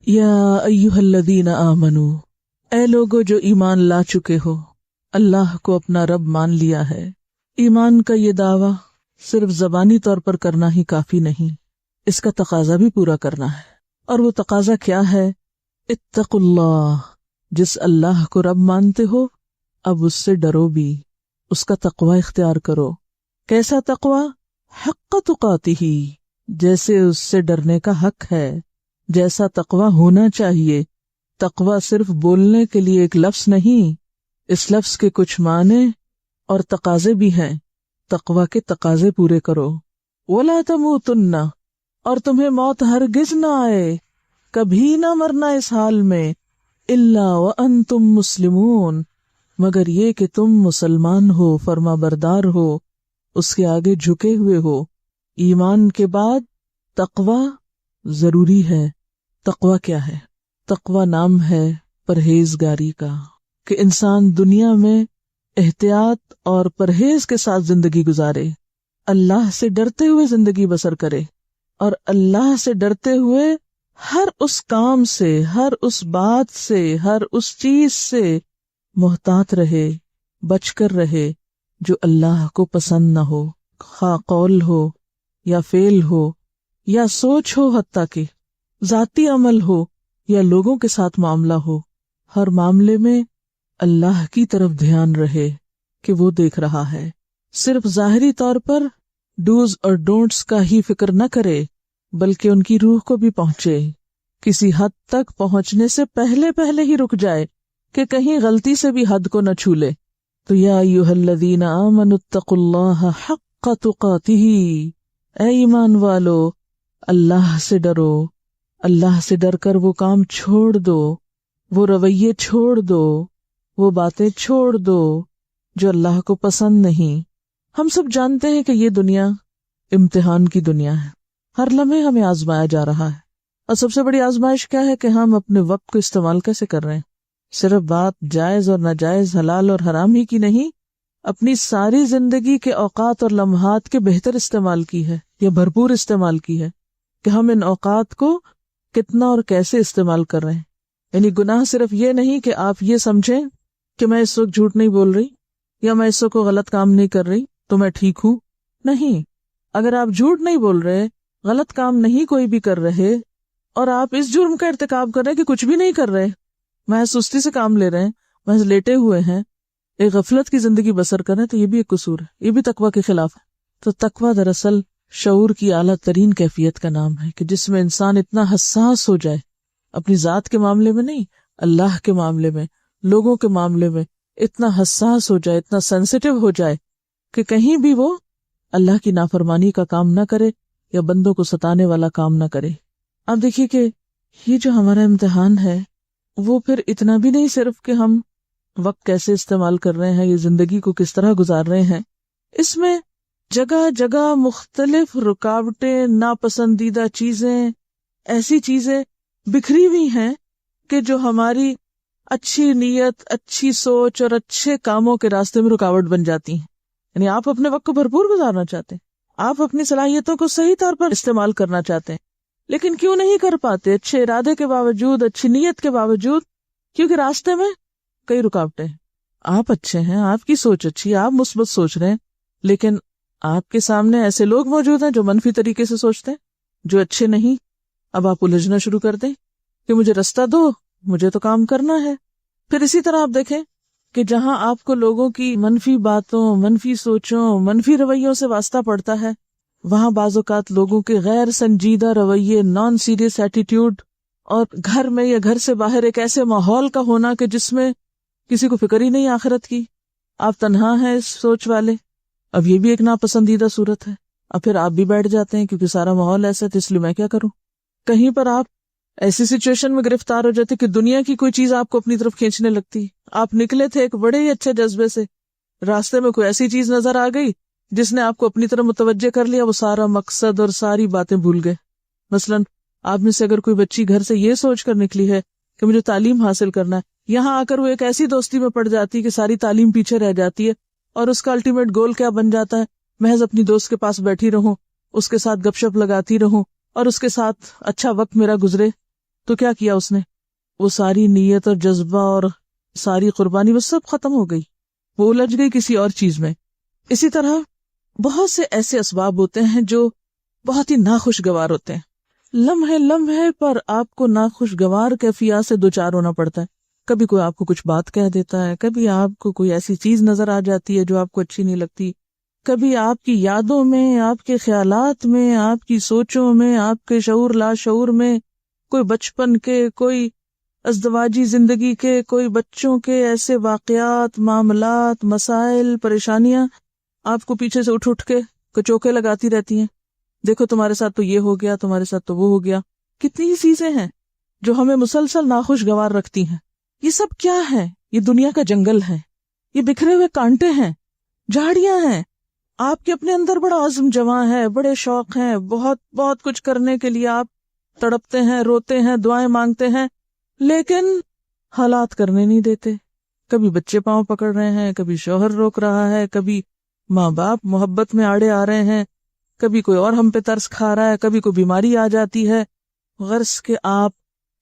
یا ایھا الذین آمنو، اے لوگو جو ایمان لا چکے ہو، اللہ کو اپنا رب مان لیا ہے۔ ایمان کا یہ دعویٰ صرف زبانی طور پر کرنا ہی کافی نہیں، اس کا تقاضا بھی پورا کرنا ہے۔ اور وہ تقاضا کیا ہے؟ اتقوا اللہ، جس اللہ کو رب مانتے ہو اب اس سے ڈرو بھی، اس کا تقوی اختیار کرو۔ کیسا تقوی؟ حق تقاتہ، جیسے اس سے ڈرنے کا حق ہے، جیسا تقوی ہونا چاہیے۔ تقوی صرف بولنے کے لیے ایک لفظ نہیں، اس لفظ کے کچھ معنی اور تقاضے بھی ہیں۔ تقوی کے تقاضے پورے کرو۔ وَلَا تَمُوتُنَّ، اور تمہیں موت ہرگز نہ آئے، کبھی نہ مرنا اس حال میں، إِلَّا وَأَنْتُمْ مُسْلِمُونَ، مگر یہ کہ تم مسلمان ہو، فرما بردار ہو، اس کے آگے جھکے ہوئے ہو۔ ایمان کے بعد تقوی ضروری ہے۔ تقوی کیا ہے؟ تقوی نام ہے پرہیزگاری کا، کہ انسان دنیا میں احتیاط اور پرہیز کے ساتھ زندگی گزارے، اللہ سے ڈرتے ہوئے زندگی بسر کرے، اور اللہ سے ڈرتے ہوئے ہر اس کام سے، ہر اس بات سے، ہر اس چیز سے محتاط رہے، بچ کر رہے جو اللہ کو پسند نہ ہو، خواہ قول ہو یا فعل ہو یا سوچ ہو، حتیٰ کہ ذاتی عمل ہو یا لوگوں کے ساتھ معاملہ ہو، ہر معاملے میں اللہ کی طرف دھیان رہے کہ وہ دیکھ رہا ہے۔ صرف ظاہری طور پر ڈوز اور ڈونٹس کا ہی فکر نہ کرے، بلکہ ان کی روح کو بھی پہنچے، کسی حد تک پہنچنے سے پہلے ہی رک جائے کہ کہیں غلطی سے بھی حد کو نہ چھو لے۔ تو یا ایھا الذین آمنوا اتقوا اللہ حق تقاتہ، اے ایمان والو اللہ سے ڈرو، اللہ سے ڈر کر وہ کام چھوڑ دو، وہ رویے چھوڑ دو، وہ باتیں چھوڑ دو جو اللہ کو پسند نہیں۔ ہم سب جانتے ہیں کہ یہ دنیا امتحان کی دنیا ہے، ہر لمحے ہمیں آزمایا جا رہا ہے، اور سب سے بڑی آزمائش کیا ہے کہ ہم اپنے وقت کو استعمال کیسے کر رہے ہیں۔ صرف بات جائز اور ناجائز، حلال اور حرام ہی کی نہیں، اپنی ساری زندگی کے اوقات اور لمحات کے بہتر استعمال کی ہے یا بھرپور استعمال کی ہے، کہ ہم ان اوقات کو کتنا اور کیسے استعمال کر رہے ہیں۔ یعنی گناہ صرف یہ نہیں کہ آپ یہ سمجھیں کہ میں اس وقت جھوٹ نہیں بول رہی یا میں اس وقت کوئی غلط کام نہیں کر رہی تو میں ٹھیک ہوں۔ نہیں، اگر آپ جھوٹ نہیں بول رہے، غلط کام نہیں کوئی بھی کر رہے، اور آپ اس جرم کا ارتکاب کر رہے ہیں کہ کچھ بھی نہیں کر رہے، محض سستی سے کام لے رہے ہیں، محض لیٹے ہوئے ہیں، ایک غفلت کی زندگی بسر کر رہے ہیں، تو یہ بھی ایک قصور ہے، یہ بھی تقوی کے خلاف ہے۔ تو تقوی دراصل شعور کی اعلیٰ ترین کیفیت کا نام ہے، کہ جس میں انسان اتنا حساس ہو جائے، اپنی ذات کے معاملے میں نہیں، اللہ کے معاملے میں، لوگوں کے معاملے میں اتنا حساس ہو جائے، اتنا سینسیٹیو ہو جائے کہ کہیں بھی وہ اللہ کی نافرمانی کا کام نہ کرے یا بندوں کو ستانے والا کام نہ کرے۔ اب دیکھیے کہ یہ جو ہمارا امتحان ہے وہ پھر اتنا بھی نہیں صرف کہ ہم وقت کیسے استعمال کر رہے ہیں، یہ زندگی کو کس طرح گزار رہے ہیں، اس میں جگہ جگہ مختلف رکاوٹیں، ناپسندیدہ چیزیں، ایسی چیزیں بکھری ہوئی ہیں کہ جو ہماری اچھی نیت، اچھی سوچ اور اچھے کاموں کے راستے میں رکاوٹ بن جاتی ہیں۔ یعنی آپ اپنے وقت کو بھرپور گزارنا چاہتے ہیں، آپ اپنی صلاحیتوں کو صحیح طور پر استعمال کرنا چاہتے ہیں، لیکن کیوں نہیں کر پاتے؟ اچھے ارادے کے باوجود، اچھی نیت کے باوجود، کیونکہ راستے میں کئی رکاوٹیں ہیں۔ آپ اچھے ہیں، آپ کی سوچ اچھی ہے، آپ مثبت سوچ رہے ہیں، لیکن آپ کے سامنے ایسے لوگ موجود ہیں جو منفی طریقے سے سوچتے ہیں، جو اچھے نہیں۔ اب آپ الجھنا شروع کر دیں کہ مجھے رستہ دو، مجھے تو کام کرنا ہے۔ پھر اسی طرح آپ دیکھیں کہ جہاں آپ کو لوگوں کی منفی باتوں، منفی سوچوں، منفی رویوں سے واسطہ پڑتا ہے، وہاں بعض اوقات لوگوں کے غیر سنجیدہ رویے، نان سیریس ایٹیٹیوڈ، اور گھر میں یا گھر سے باہر ایک ایسے ماحول کا ہونا کہ جس میں کسی کو فکر ہی نہیں آخرت کی، آپ تنہا ہیں اس سوچ والے۔ اب یہ بھی ایک ناپسندیدہ صورت ہے۔ اب پھر آپ بھی بیٹھ جاتے ہیں کیونکہ سارا ماحول ایسا ہے تو اس لیے میں کیا کروں۔ کہیں پر آپ ایسی سچویشن میں گرفتار ہو جاتے کہ دنیا کی کوئی چیز آپ کو اپنی طرف کھینچنے لگتی، آپ نکلے تھے ایک بڑے ہی اچھے جذبے سے، راستے میں کوئی ایسی چیز نظر آ گئی جس نے آپ کو اپنی طرف متوجہ کر لیا، وہ سارا مقصد اور ساری باتیں بھول گئے۔ مثلا آپ میں سے اگر کوئی بچی گھر سے یہ سوچ کر نکلی ہے کہ مجھے تعلیم حاصل کرنا ہے، یہاں آ کر وہ ایک ایسی دوستی میں پڑ جاتی کہ ساری تعلیم پیچھے رہ جاتی ہے، اور اس کا الٹیمیٹ گول کیا بن جاتا ہے؟ محض اپنی دوست کے پاس بیٹھی رہوں، اس کے ساتھ گپ شپ لگاتی رہوں اور اس کے ساتھ اچھا وقت میرا گزرے۔ تو کیا کیا اس نے؟ وہ ساری نیت اور جذبہ اور ساری قربانی وہ سب ختم ہو گئی، وہ الجھ گئی کسی اور چیز میں۔ اسی طرح بہت سے ایسے اسباب ہوتے ہیں جو بہت ہی ناخوشگوار ہوتے ہیں، لمحے لمحے پر آپ کو ناخوشگوار کیفیات سے دوچار ہونا پڑتا ہے۔ کبھی کوئی آپ کو کچھ بات کہہ دیتا ہے، کبھی آپ کو کوئی ایسی چیز نظر آ جاتی ہے جو آپ کو اچھی نہیں لگتی، کبھی آپ کی یادوں میں، آپ کے خیالات میں، آپ کی سوچوں میں، آپ کے شعور لاشعور میں کوئی بچپن کے، کوئی ازدواجی زندگی کے، کوئی بچوں کے ایسے واقعات، معاملات، مسائل، پریشانیاں آپ کو پیچھے سے اٹھ اٹھ کے کچوکے لگاتی رہتی ہیں۔ دیکھو تمہارے ساتھ تو یہ ہو گیا، تمہارے ساتھ تو وہ ہو گیا۔ کتنی ہی چیزیں ہیں جو ہمیں مسلسل ناخوشگوار رکھتی ہیں۔ یہ سب کیا ہے؟ یہ دنیا کا جنگل ہے، یہ بکھرے ہوئے کانٹے ہیں، جھاڑیاں ہیں۔ آپ کے اپنے اندر بڑا عزم جمع ہے، بڑے شوق ہیں، بہت بہت کچھ کرنے کے لیے آپ تڑپتے ہیں، روتے ہیں، دعائیں مانگتے ہیں، لیکن حالات کرنے نہیں دیتے۔ کبھی بچے پاؤں پکڑ رہے ہیں، کبھی شوہر روک رہا ہے، کبھی ماں باپ محبت میں آڑے آ رہے ہیں، کبھی کوئی اور ہم پہ ترس کھا رہا ہے، کبھی کوئی بیماری آ جاتی ہے۔ غرض کہ آپ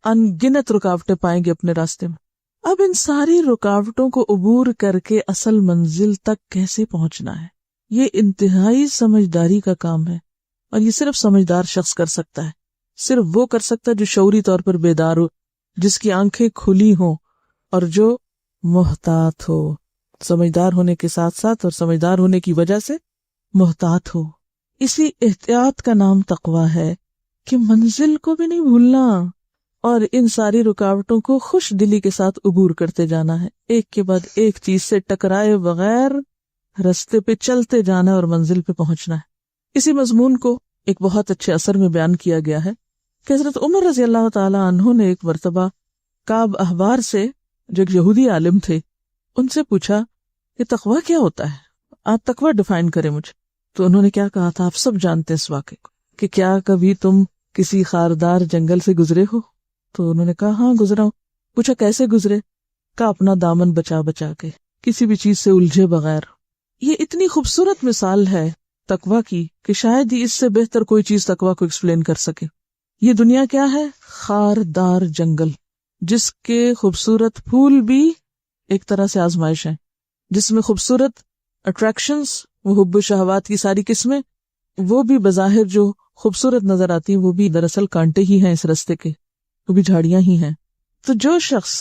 ان گنت رکاوٹیں پائیں گے اپنے راستے میں۔ اب ان ساری رکاوٹوں کو عبور کر کے اصل منزل تک کیسے پہنچنا ہے، یہ انتہائی سمجھداری کا کام ہے، اور یہ صرف سمجھدار شخص کر سکتا ہے۔ صرف وہ کر سکتا ہے جو شعوری طور پر بیدار ہو، جس کی آنکھیں کھلی ہوں، اور جو محتاط ہو، سمجھدار ہونے کے ساتھ ساتھ اور سمجھدار ہونے کی وجہ سے محتاط ہو۔ اسی احتیاط کا نام تقویٰ ہے کہ منزل کو بھی نہیں بھولنا، اور ان ساری رکاوٹوں کو خوش دلی کے ساتھ عبور کرتے جانا ہے، ایک کے بعد ایک چیز سے ٹکرائے بغیر رستے پہ چلتے جانا اور منزل پہ پہنچنا ہے۔ اسی مضمون کو ایک بہت اچھے اثر میں بیان کیا گیا ہے کہ حضرت عمر رضی اللہ تعالی عنہ نے ایک مرتبہ کعب احبار سے، جو ایک یہودی عالم تھے، ان سے پوچھا کہ تقویٰ کیا ہوتا ہے، آپ تقویٰ ڈیفائن کریں مجھے۔ تو انہوں نے کیا کہا تھا، آپ سب جانتے ہیں اس واقعے کو، کہ کیا کبھی تم کسی خاردار جنگل سے گزرے ہو؟ تو انہوں نے کہا ہاں گزرا ہوں۔ پوچھا کیسے گزرے؟ کہا اپنا دامن بچا بچا کے، کسی بھی چیز سے الجھے بغیر۔ یہ اتنی خوبصورت مثال ہے تقویٰ کی کہ شاید ہی اس سے بہتر کوئی چیز تقویٰ کو ایکسپلین کر سکے۔ یہ دنیا کیا ہے؟ خاردار جنگل، جس کے خوبصورت پھول بھی ایک طرح سے آزمائش ہیں، جس میں خوبصورت اٹریکشنز، وہ حب و شہوات کی ساری قسمیں، وہ بھی بظاہر جو خوبصورت نظر آتی ہیں، وہ بھی دراصل کانٹے ہی ہیں اس رستے کے، وہ بھی جھاڑیاں ہی ہیں۔ تو جو شخص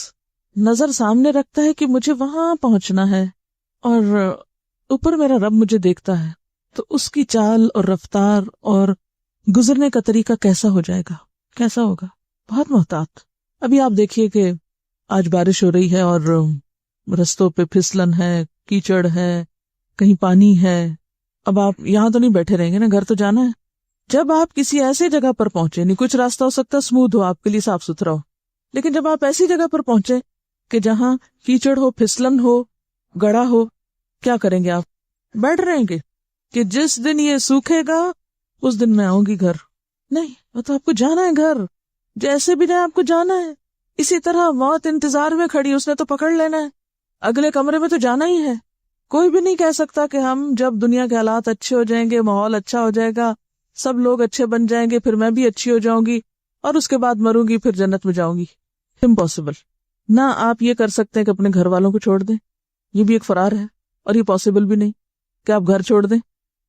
نظر سامنے رکھتا ہے کہ مجھے وہاں پہنچنا ہے اور اوپر میرا رب مجھے دیکھتا ہے، تو اس کی چال اور رفتار اور گزرنے کا طریقہ کیسا ہو جائے گا، کیسا ہوگا؟ بہت محتاط۔ ابھی آپ دیکھیے کہ آج بارش ہو رہی ہے اور رستوں پہ پھسلن ہے، کیچڑ ہے، کہیں پانی ہے۔ اب آپ یہاں تو نہیں بیٹھے رہیں گے نا، گھر تو جانا ہے۔ جب آپ کسی ایسے جگہ پر پہنچے، نہیں کچھ راستہ ہو سکتا اسموتھ ہو، آپ کے لیے صاف ستھرا ہو، لیکن جب آپ ایسی جگہ پر پہنچے کہ جہاں کیچڑ ہو، پھسلن ہو، گڑا ہو، کیا کریں گے آپ؟ بیٹھ رہیں گے کہ جس دن یہ سوکھے گا اس دن میں آؤں گی گھر؟ نہیں، وہ تو آپ کو جانا ہے گھر، جیسے بھی جائے آپ کو جانا ہے۔ اسی طرح موت انتظار میں کھڑی، اس نے تو پکڑ لینا ہے، اگلے کمرے میں تو جانا ہی ہے۔ کوئی بھی نہیں کہہ سکتا کہ ہم جب دنیا کے حالات اچھے ہو جائیں گے، ماحول اچھا ہو جائے گا، سب لوگ اچھے بن جائیں گے، پھر میں بھی اچھی ہو جاؤں گی اور اس کے بعد مروں گی، پھر جنت میں جاؤں گی۔ امپاسبل۔ نہ آپ یہ کر سکتے ہیں کہ اپنے گھر والوں کو چھوڑ دیں، یہ بھی ایک فرار ہے، اور یہ پاسبل بھی نہیں کہ آپ گھر چھوڑ دیں۔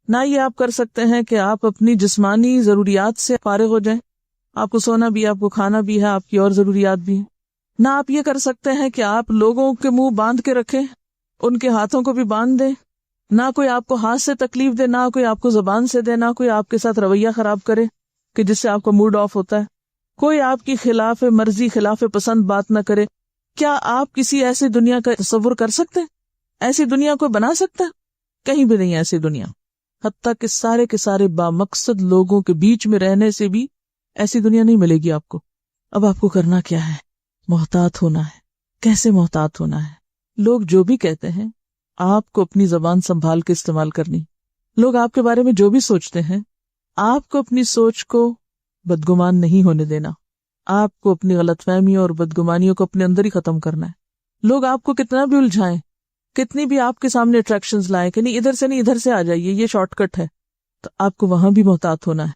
نہ یہ آپ کر سکتے ہیں کہ آپ اپنی جسمانی ضروریات سے فارغ ہو جائیں، آپ کو سونا بھی ہے، آپ کو کھانا بھی ہے، آپ کی اور ضروریات بھی ہیں۔ نہ آپ یہ کر سکتے ہیں کہ آپ لوگوں کے منہ باندھ کے رکھیں، ان کے ہاتھوں کو بھی باندھ دیں، نہ کوئی آپ کو ہاتھ سے تکلیف دے، نہ کوئی آپ کو زبان سے دے، نہ کوئی آپ کے ساتھ رویہ خراب کرے کہ جس سے آپ کا موڈ آف ہوتا ہے، کوئی آپ کی خلاف مرضی، خلاف پسند بات نہ کرے۔ کیا آپ کسی ایسی دنیا کا تصور کر سکتے ہیں؟ ایسی دنیا کوئی بنا سکتا ہے؟ کہیں بھی نہیں ایسی دنیا۔ حتیٰ کہ سارے کے سارے بامقصد لوگوں کے بیچ میں رہنے سے بھی ایسی دنیا نہیں ملے گی آپ کو۔ اب آپ کو کرنا کیا ہے؟ محتاط ہونا ہے۔ کیسے محتاط ہونا ہے؟ لوگ جو بھی کہتے ہیں آپ کو اپنی زبان سنبھال کے استعمال کرنی۔ لوگ آپ کے بارے میں جو بھی سوچتے ہیں، آپ کو اپنی سوچ کو بدگمان نہیں ہونے دینا۔ آپ کو اپنی غلط فہمیوں اور بدگمانیوں کو اپنے اندر ہی ختم کرنا ہے۔ لوگ آپ کو کتنا بھی الجھائیں، کتنی بھی آپ کے سامنے اٹریکشنز لائیں کہ نہیں ادھر سے نہیں ادھر سے آ جائیے، یہ شارٹ کٹ ہے، تو آپ کو وہاں بھی محتاط ہونا ہے۔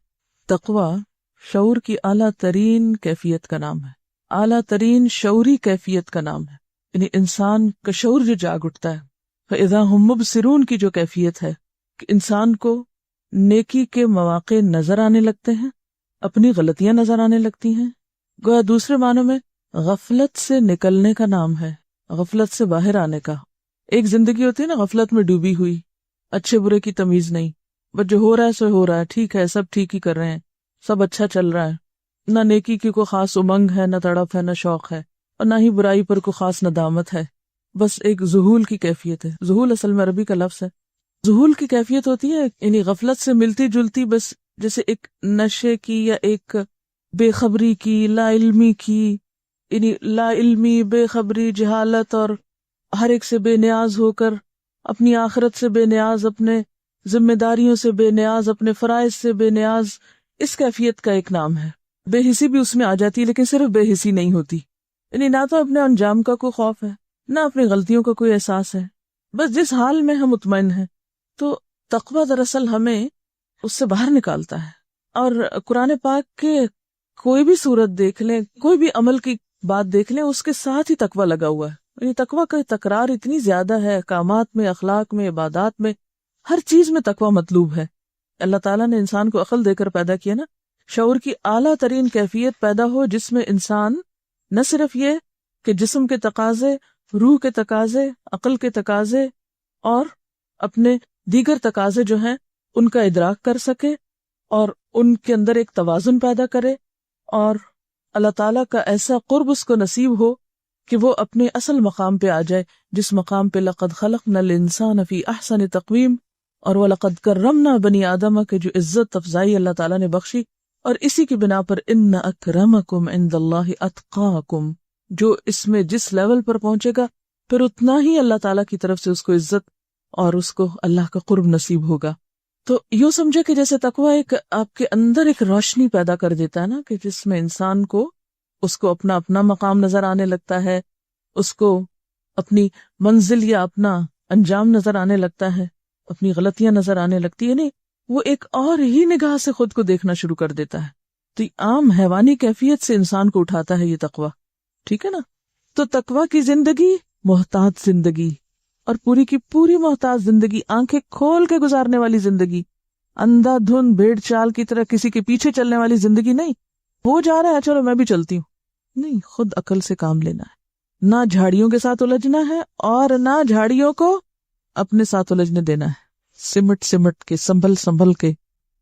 تقویٰ شعور کی اعلیٰ ترین کیفیت کا نام ہے، اعلیٰ ترین شعوری کیفیت کا نام ہے، یعنی انسان کا شعور جو جاگ اٹھتا ہے۔ فَإِذَا هُمْ مُبْصِرُونَ کی جو کیفیت ہے کہ انسان کو نیکی کے مواقع نظر آنے لگتے ہیں، اپنی غلطیاں نظر آنے لگتی ہیں، گویا دوسرے معنوں میں غفلت سے نکلنے کا نام ہے، غفلت سے باہر آنے کا۔ ایک زندگی ہوتی ہے نا غفلت میں ڈوبی ہوئی، اچھے برے کی تمیز نہیں، بس جو ہو رہا ہے سو ہو رہا ہے، ٹھیک ہے، سب ٹھیک ہی کر رہے ہیں، سب اچھا چل رہا ہے، نہ نیکی کی کوئی خاص امنگ ہے، نہ تڑپ ہے، نہ شوق ہے، اور نہ ہی برائی پر کوئی خاص ندامت ہے، بس ایک ذہول کی کیفیت ہے۔ ذہول اصل میں عربی کا لفظ ہے۔ ذہول کی کیفیت ہوتی ہے یعنی غفلت سے ملتی جلتی، بس جیسے ایک نشے کی یا ایک بے خبری کی، لا علمی کی، یعنی لا علمی، بے خبری، جہالت، اور ہر ایک سے بے نیاز ہو کر، اپنی آخرت سے بے نیاز، اپنے ذمہ داریوں سے بے نیاز، اپنے فرائض سے بے نیاز، اس کیفیت کا ایک نام ہے۔ بے حسی بھی اس میں آ جاتی ہے، لیکن صرف بے حسی نہیں ہوتی، یعنی نہ تو اپنے انجام کا کوئی خوف ہے، نہ اپنی غلطیوں کا کوئی احساس ہے، بس جس حال میں ہم مطمئن ہیں۔ تو تقویٰ دراصل ہمیں اس سے باہر نکالتا ہے۔ اور قرآن پاک کے کوئی بھی صورت دیکھ لیں، کوئی بھی عمل کی بات دیکھ لیں، اس کے ساتھ ہی تقویٰ لگا ہوا ہے۔ یعنی تقویٰ کا تکرار اتنی زیادہ ہے، احکامات میں، اخلاق میں، عبادات میں، ہر چیز میں تقویٰ مطلوب ہے۔ اللہ تعالیٰ نے انسان کو عقل دے کر پیدا کیا نا، شعور کی اعلیٰ ترین کیفیت پیدا ہو جس میں انسان نہ صرف یہ کہ جسم کے تقاضے، روح کے تقاضے، عقل کے تقاضے اور اپنے دیگر تقاضے جو ہیں ان کا ادراک کر سکے اور ان کے اندر ایک توازن پیدا کرے، اور اللہ تعالیٰ کا ایسا قرب اس کو نصیب ہو کہ وہ اپنے اصل مقام پہ آ جائے، جس مقام پہ لقد خلقنا الانسان فی احسن تقویم، اور وَلَقَدْ كَرَّمْنَا بنی آدم کے جو عزت افزائی اللہ تعالیٰ نے بخشی، اور اسی کی بنا پر ان اکرمکم عند اللہ اتقاکم، جو اس میں جس لیول پر پہنچے گا پھر اتنا ہی اللہ تعالیٰ کی طرف سے اس کو عزت اور اس کو اللہ کا قرب نصیب ہوگا۔ تو یوں سمجھے کہ جیسے تقویٰ ایک آپ کے اندر ایک روشنی پیدا کر دیتا ہے نا، کہ جس میں انسان کو اس کو اپنا اپنا مقام نظر آنے لگتا ہے، اس کو اپنی منزل یا اپنا انجام نظر آنے لگتا ہے، اپنی غلطیاں نظر آنے لگتی ہے، نہیں وہ ایک اور ہی نگاہ سے خود کو دیکھنا شروع کر دیتا ہے۔ تو عام حیوانی کیفیت سے انسان کو اٹھاتا ہے یہ تقویٰ، ٹھیک ہے نا۔ تو تقویٰ کی زندگی محتاط زندگی، اور پوری کی پوری محتاط زندگی، آنکھیں کھول کے گزارنے والی زندگی، اندھا دھند بھیڑ چال کی طرح کسی کے پیچھے چلنے والی زندگی نہیں، وہ جا رہا ہے چلو میں بھی چلتی ہوں، نہیں، خود عقل سے کام لینا ہے، نہ جھاڑیوں کے ساتھ الجھنا ہے اور نہ جھاڑیوں کو اپنے ساتھ الجھنے دینا ہے، سمٹ سمٹ کے، سنبھل کے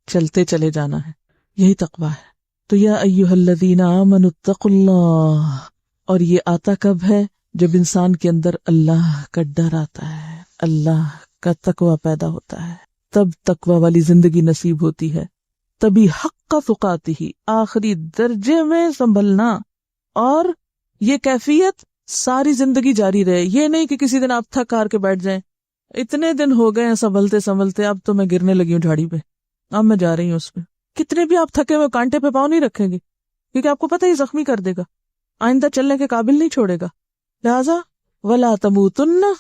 چلتے چلے جانا ہے، یہی تقویٰ ہے۔ تو یا ایھا الذین آمنوا اتقوا اللہ، اور یہ آتا کب ہے؟ جب انسان کے اندر اللہ کا ڈر آتا ہے، اللہ کا تقویٰ پیدا ہوتا ہے، تب تقویٰ والی زندگی نصیب ہوتی ہے، تبھی حق تقاتہ، آخری درجے میں سنبھلنا، اور یہ کیفیت ساری زندگی جاری رہے۔ یہ نہیں کہ کسی دن آپ تھک ہار کے بیٹھ جائیں، اتنے دن ہو گئے ہیں سنبھلتے اب تو میں گرنے لگی ہوں جھاڑی پہ، اب میں جا رہی ہوں اس پہ۔ کتنے بھی آپ تھکے ہوئے کانٹے پہ پاؤں نہیں رکھیں گے، کیونکہ آپ کو پتہ ہی زخمی کر دے گا، آئندہ چلنے کے قابل نہیں چھوڑے گا۔ لہذا وَلَا تَمُوتُنَّ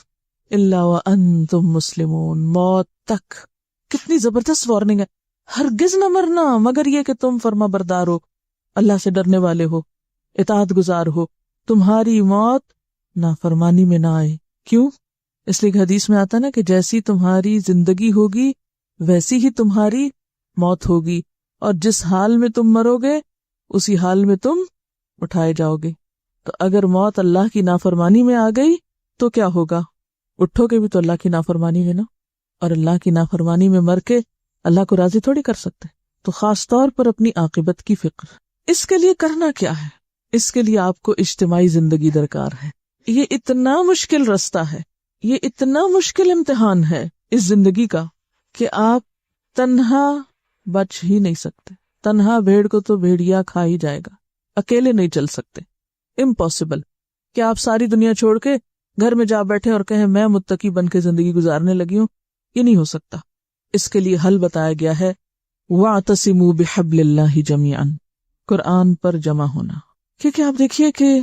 إِلَّا وَأَنْتُمْ مُسْلِمُونَ، موت تک۔ کتنی زبردست وارننگ ہے، ہرگز نہ مرنا مگر یہ کہ تم فرما بردار ہو، اللہ سے ڈرنے والے ہو، اطاعت گزار ہو، تمہاری موت نافرمانی میں نہ آئے۔ کیوں؟ اس لیے کہ حدیث میں آتا نا کہ جیسی تمہاری زندگی ہوگی ویسی ہی تمہاری موت ہوگی، اور جس حال میں تم مرو گے اسی حال میں تم اٹھائے جاؤ گے۔ تو اگر موت اللہ کی نافرمانی میں آ گئی تو کیا ہوگا؟ اٹھو گے بھی تو اللہ کی نافرمانی میں نا، اور اللہ کی نافرمانی میں مر کے اللہ کو راضی تھوڑی کر سکتے۔ تو خاص طور پر اپنی عاقبت کی فکر۔ اس کے لیے کرنا کیا ہے؟ اس کے لیے آپ کو اجتماعی زندگی درکار ہے۔ یہ اتنا مشکل رستہ ہے، یہ اتنا مشکل امتحان ہے اس زندگی کا کہ آپ تنہا بچ ہی نہیں سکتے۔ تنہا بھیڑ کو تو بھیڑیا کھا ہی جائے گا، اکیلے نہیں چل سکتے، امپاسبل۔ کہ آپ ساری دنیا چھوڑ کے گھر میں جا بیٹھے اور کہیں میں متقی بن کے زندگی گزارنے لگی ہوں، یہ نہیں ہو سکتا۔ اس کے لیے حل بتایا گیا ہے، وَاعْتَصِمُوا بِحَبْلِ اللَّهِ جَمِيعًا، قرآن پر جمع ہونا۔ کیونکہ آپ دیکھیے کہ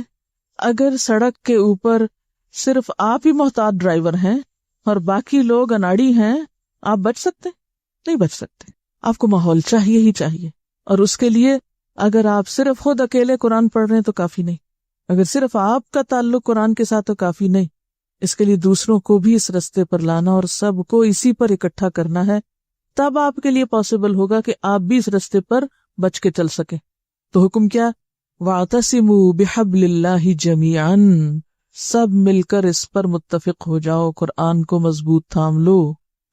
اگر سڑک کے اوپر صرف آپ ہی محتاط ڈرائیور ہیں اور باقی لوگ اناڑی ہیں، آپ بچ سکتے؟ نہیں بچ سکتے۔ آپ کو ماحول چاہیے ہی چاہیے، اور اس کے لیے اگر آپ صرف خود اکیلے قرآن پڑھ رہے ہیں تو کافی نہیں، اگر صرف آپ کا تعلق قرآن کے ساتھ تو کافی نہیں، اس کے لیے دوسروں کو بھی اس رستے پر لانا اور سب کو اسی پر اکٹھا کرنا ہے، تب آپ کے لیے پاسبل ہوگا کہ آپ بھی اس رستے پر بچ کے چل سکیں۔ تو حکم کیا؟ وَاعْتَصِمُوا بِحَبْلِ اللَّهِ جَمِيعًا، سب مل کر اس پر متفق ہو جاؤ، قرآن کو مضبوط تھام لو۔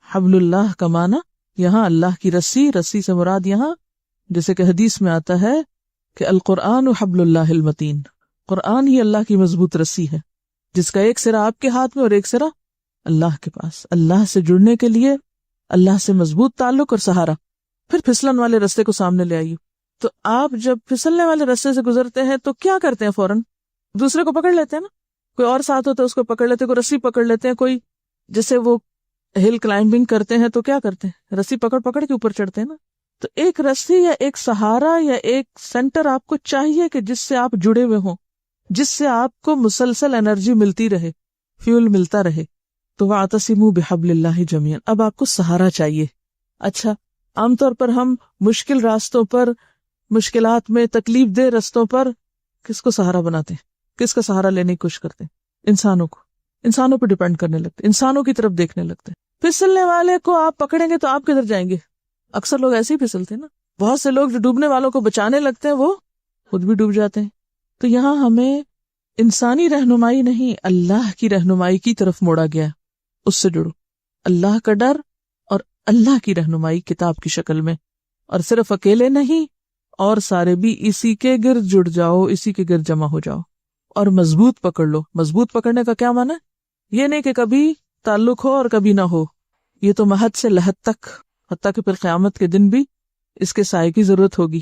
حبل اللہ کا معنی یہاں اللہ کی رسی، رسی سے مراد یہاں جیسے کہ حدیث میں آتا ہے کہ القرآن حبل اللہ المتین، قرآن ہی اللہ کی مضبوط رسی ہے جس کا ایک سرا آپ کے ہاتھ میں اور ایک سرا اللہ کے پاس، اللہ سے جڑنے کے لیے اللہ سے مضبوط تعلق اور سہارا۔ پھر پھسلن والے رستے کو سامنے لے آئیے۔ تو آپ جب پھسلنے والے رستے سے گزرتے ہیں تو کیا کرتے ہیں؟ فوراً دوسرے کو پکڑ لیتے ہیں نا، کوئی اور ساتھ ہوتا ہے اس کو پکڑ لیتے ہیں، کوئی رسی پکڑ لیتے ہیں، کوئی جیسے وہ ہل کلائمبنگ کرتے ہیں تو کیا کرتے ہیں؟ رسی پکڑ پکڑ کے اوپر چڑھتے ہیں نا۔ تو ایک رسی یا ایک سہارا یا ایک سینٹر آپ کو چاہیے کہ جس سے آپ جڑے ہوئے ہوں، جس سے آپ کو مسلسل انرجی ملتی رہے، فیول ملتا رہے۔ تو وَاعْتَصِمُوا بِحَبْلِ اللَّهِ جَمِيعًا، اب آپ کو سہارا چاہیے۔ اچھا، عام طور پر ہم مشکل راستوں پر، مشکلات میں، تکلیف دہ رستوں پر کس کو سہارا بناتے ہیں؟ کس کا سہارا لینے کی کوشش کرتے ہیں؟ انسانوں پہ ڈیپینڈ کرنے لگتے، انسانوں کی طرف دیکھنے لگتے۔ پھسلنے والے کو آپ پکڑیں گے تو آپ کدھر جائیں گے؟ اکثر لوگ ایسے ہی پھسلتے ہیں نا۔ بہت سے لوگ جو ڈوبنے والوں کو بچانے لگتے ہیں وہ خود بھی ڈوب جاتے ہیں۔ تو یہاں ہمیں انسانی رہنمائی نہیں، اللہ کی رہنمائی کی طرف موڑا گیا ہے، اس سے جڑو، اللہ کا ڈر اور اللہ کی رہنمائی کتاب کی شکل میں، اور صرف اکیلے نہیں، اور سارے بھی اسی کے گرد جڑ جاؤ، اسی کے گرد جمع ہو جاؤ اور مضبوط پکڑ لو۔ مضبوط پکڑنے کا کیا معنی ہے؟ یہ نہیں کہ کبھی تعلق ہو اور کبھی نہ ہو، یہ تو محد سے لحد تک، حتیٰ کہ پھر قیامت کے دن بھی اس کے سائے کی ضرورت ہوگی۔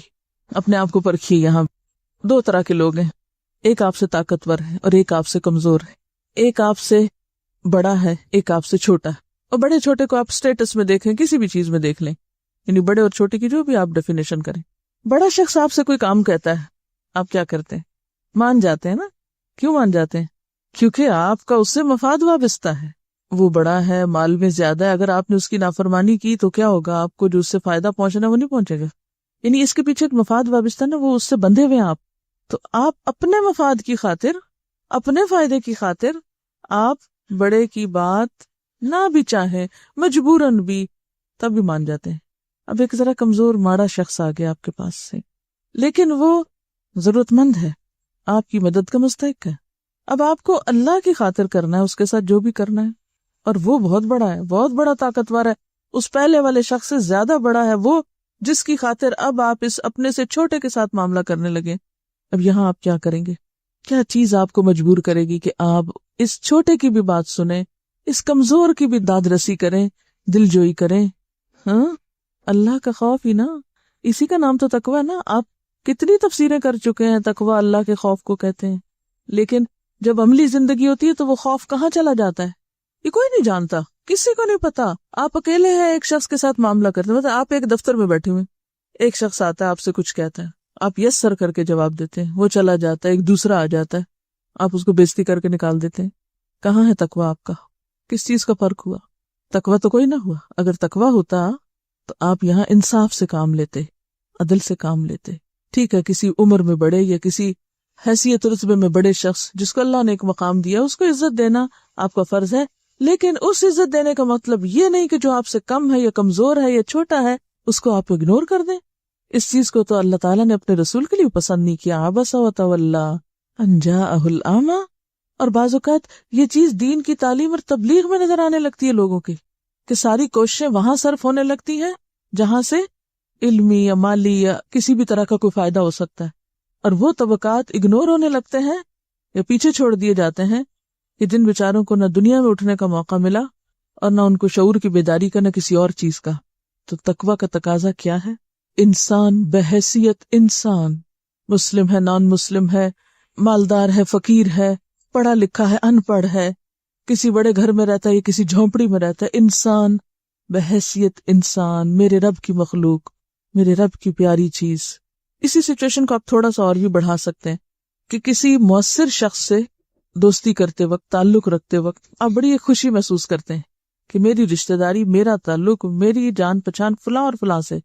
اپنے آپ کو پرکھیے، یہاں دو طرح کے لوگ ہیں، ایک آپ سے طاقتور ہے اور ایک آپ سے کمزور ہے، ایک آپ سے بڑا ہے، ایک آپ سے چھوٹا ہے۔ اور بڑے چھوٹے کو آپ سٹیٹس میں دیکھیں، کسی بھی چیز میں دیکھ لیں، یعنی بڑے اور چھوٹے کی جو بھی آپ ڈیفینیشن کریں۔ بڑا شخص آپ سے کوئی کام کہتا ہے، آپ کیا کرتے ہیں؟ مان جاتے ہیں نا۔ کیوں مان جاتے ہیں؟ کیونکہ آپ کا اس سے مفاد وابستہ ہے، وہ بڑا ہے، مال میں زیادہ ہے، اگر آپ نے اس کی نافرمانی کی تو کیا ہوگا؟ آپ کو جو اس سے فائدہ پہنچنا وہ نہیں پہنچے گا، یعنی اس کے پیچھے ایک مفاد وابستہ نا، وہ اس سے بندھے ہوئے ہیں آپ۔ تو آپ اپنے مفاد کی خاطر، اپنے فائدے کی خاطر آپ بڑے کی بات نہ بھی چاہیں، مجبوراً بھی، تب بھی مان جاتے ہیں۔ اب ایک ذرا کمزور ماڑا شخص آ گیا آپ کے پاس سے، لیکن وہ ضرورت مند ہے، آپ کی مدد کا مستحق ہے، اب آپ کو اللہ کی خاطر کرنا ہے اس کے ساتھ جو بھی کرنا ہے، اور وہ بہت بڑا ہے، بہت بڑا طاقتور ہے، اس پہلے والے شخص سے زیادہ بڑا ہے وہ، جس کی خاطر اب آپ اس اپنے سے چھوٹے کے ساتھ معاملہ کرنے لگے۔ اب یہاں آپ کیا کریں گے؟ کیا چیز آپ کو مجبور کرے گی کہ آپ اس چھوٹے کی بھی بات سنیں، اس کمزور کی بھی داد رسی کریں، دل جوئی کریں؟ ہاں، اللہ کا خوف ہی نا، اسی کا نام تو تقویٰ ہے نا۔ آپ کتنی تفسیریں کر چکے ہیں، تقویٰ اللہ کے خوف کو کہتے ہیں، لیکن جب عملی زندگی ہوتی ہے تو وہ خوف کہاں چلا جاتا ہے؟ یہ کوئی نہیں جانتا، کسی کو نہیں پتا۔ آپ اکیلے ہیں، ایک شخص کے ساتھ معاملہ کرتے ہیں، مطلب آپ ایک دفتر میں بیٹھے ہوئے، ایک شخص آتا ہے، آپ سے کچھ کہتا ہے، آپ یس سر کر کے جواب دیتے ہیں، وہ چلا جاتا ہے، ایک دوسرا آ جاتا ہے، آپ اس کو بےزتی کر کے نکال دیتے ہیں۔ کہاں ہے تقویٰ آپ کا؟ کس چیز کا فرق ہوا؟ تقویٰ تو کوئی نہ ہوا۔ اگر تقویٰ ہوتا تو آپ یہاں انصاف سے کام لیتے، عدل سے کام لیتے۔ ٹھیک ہے، کسی عمر میں بڑے یا کسی حیثیت رتبے میں بڑے شخص جس کو اللہ نے ایک مقام دیا، اس کو عزت دینا آپ کا فرض ہے، لیکن اس عزت دینے کا مطلب یہ نہیں کہ جو آپ سے کم ہے یا کمزور ہے یا چھوٹا ہے اس کو آپ اگنور کر دیں۔ اس چیز کو تو اللہ تعالیٰ نے اپنے رسول کے لیے پسند نہیں کیا، عبس وتولی ان جاءہ الاعمی۔ اور بعض اوقات یہ چیز دین کی تعلیم اور تبلیغ میں نظر آنے لگتی ہے لوگوں کی، کہ ساری کوششیں وہاں صرف ہونے لگتی ہیں جہاں سے علمی یا مالی یا کسی بھی طرح کا کوئی فائدہ ہو سکتا ہے، اور وہ طبقات اگنور ہونے لگتے ہیں یا پیچھے چھوڑ دیے جاتے ہیں کہ جن بیچاروں کو نہ دنیا میں اٹھنے کا موقع ملا اور نہ ان کو شعور کی بیداری کا، نہ کسی اور چیز کا۔ تو تقویٰ کا تقاضا کیا ہے؟ انسان بحیثیت انسان، مسلم ہے، نان مسلم ہے، مالدار ہے، فقیر ہے، پڑھا لکھا ہے، ان پڑھ ہے، کسی بڑے گھر میں رہتا ہے یا کسی جھونپڑی میں رہتا ہے، انسان بحیثیت انسان، میرے رب کی مخلوق، میرے رب کی پیاری چیز۔ اسی سچویشن کو آپ تھوڑا سا اور بھی بڑھا سکتے ہیں کہ کسی مؤثر شخص سے دوستی کرتے وقت، تعلق رکھتے وقت آپ بڑی خوشی محسوس کرتے ہیں کہ میری رشتہ داری، میرا تعلق، میری جان پہچان فلاں اور فلاں سے،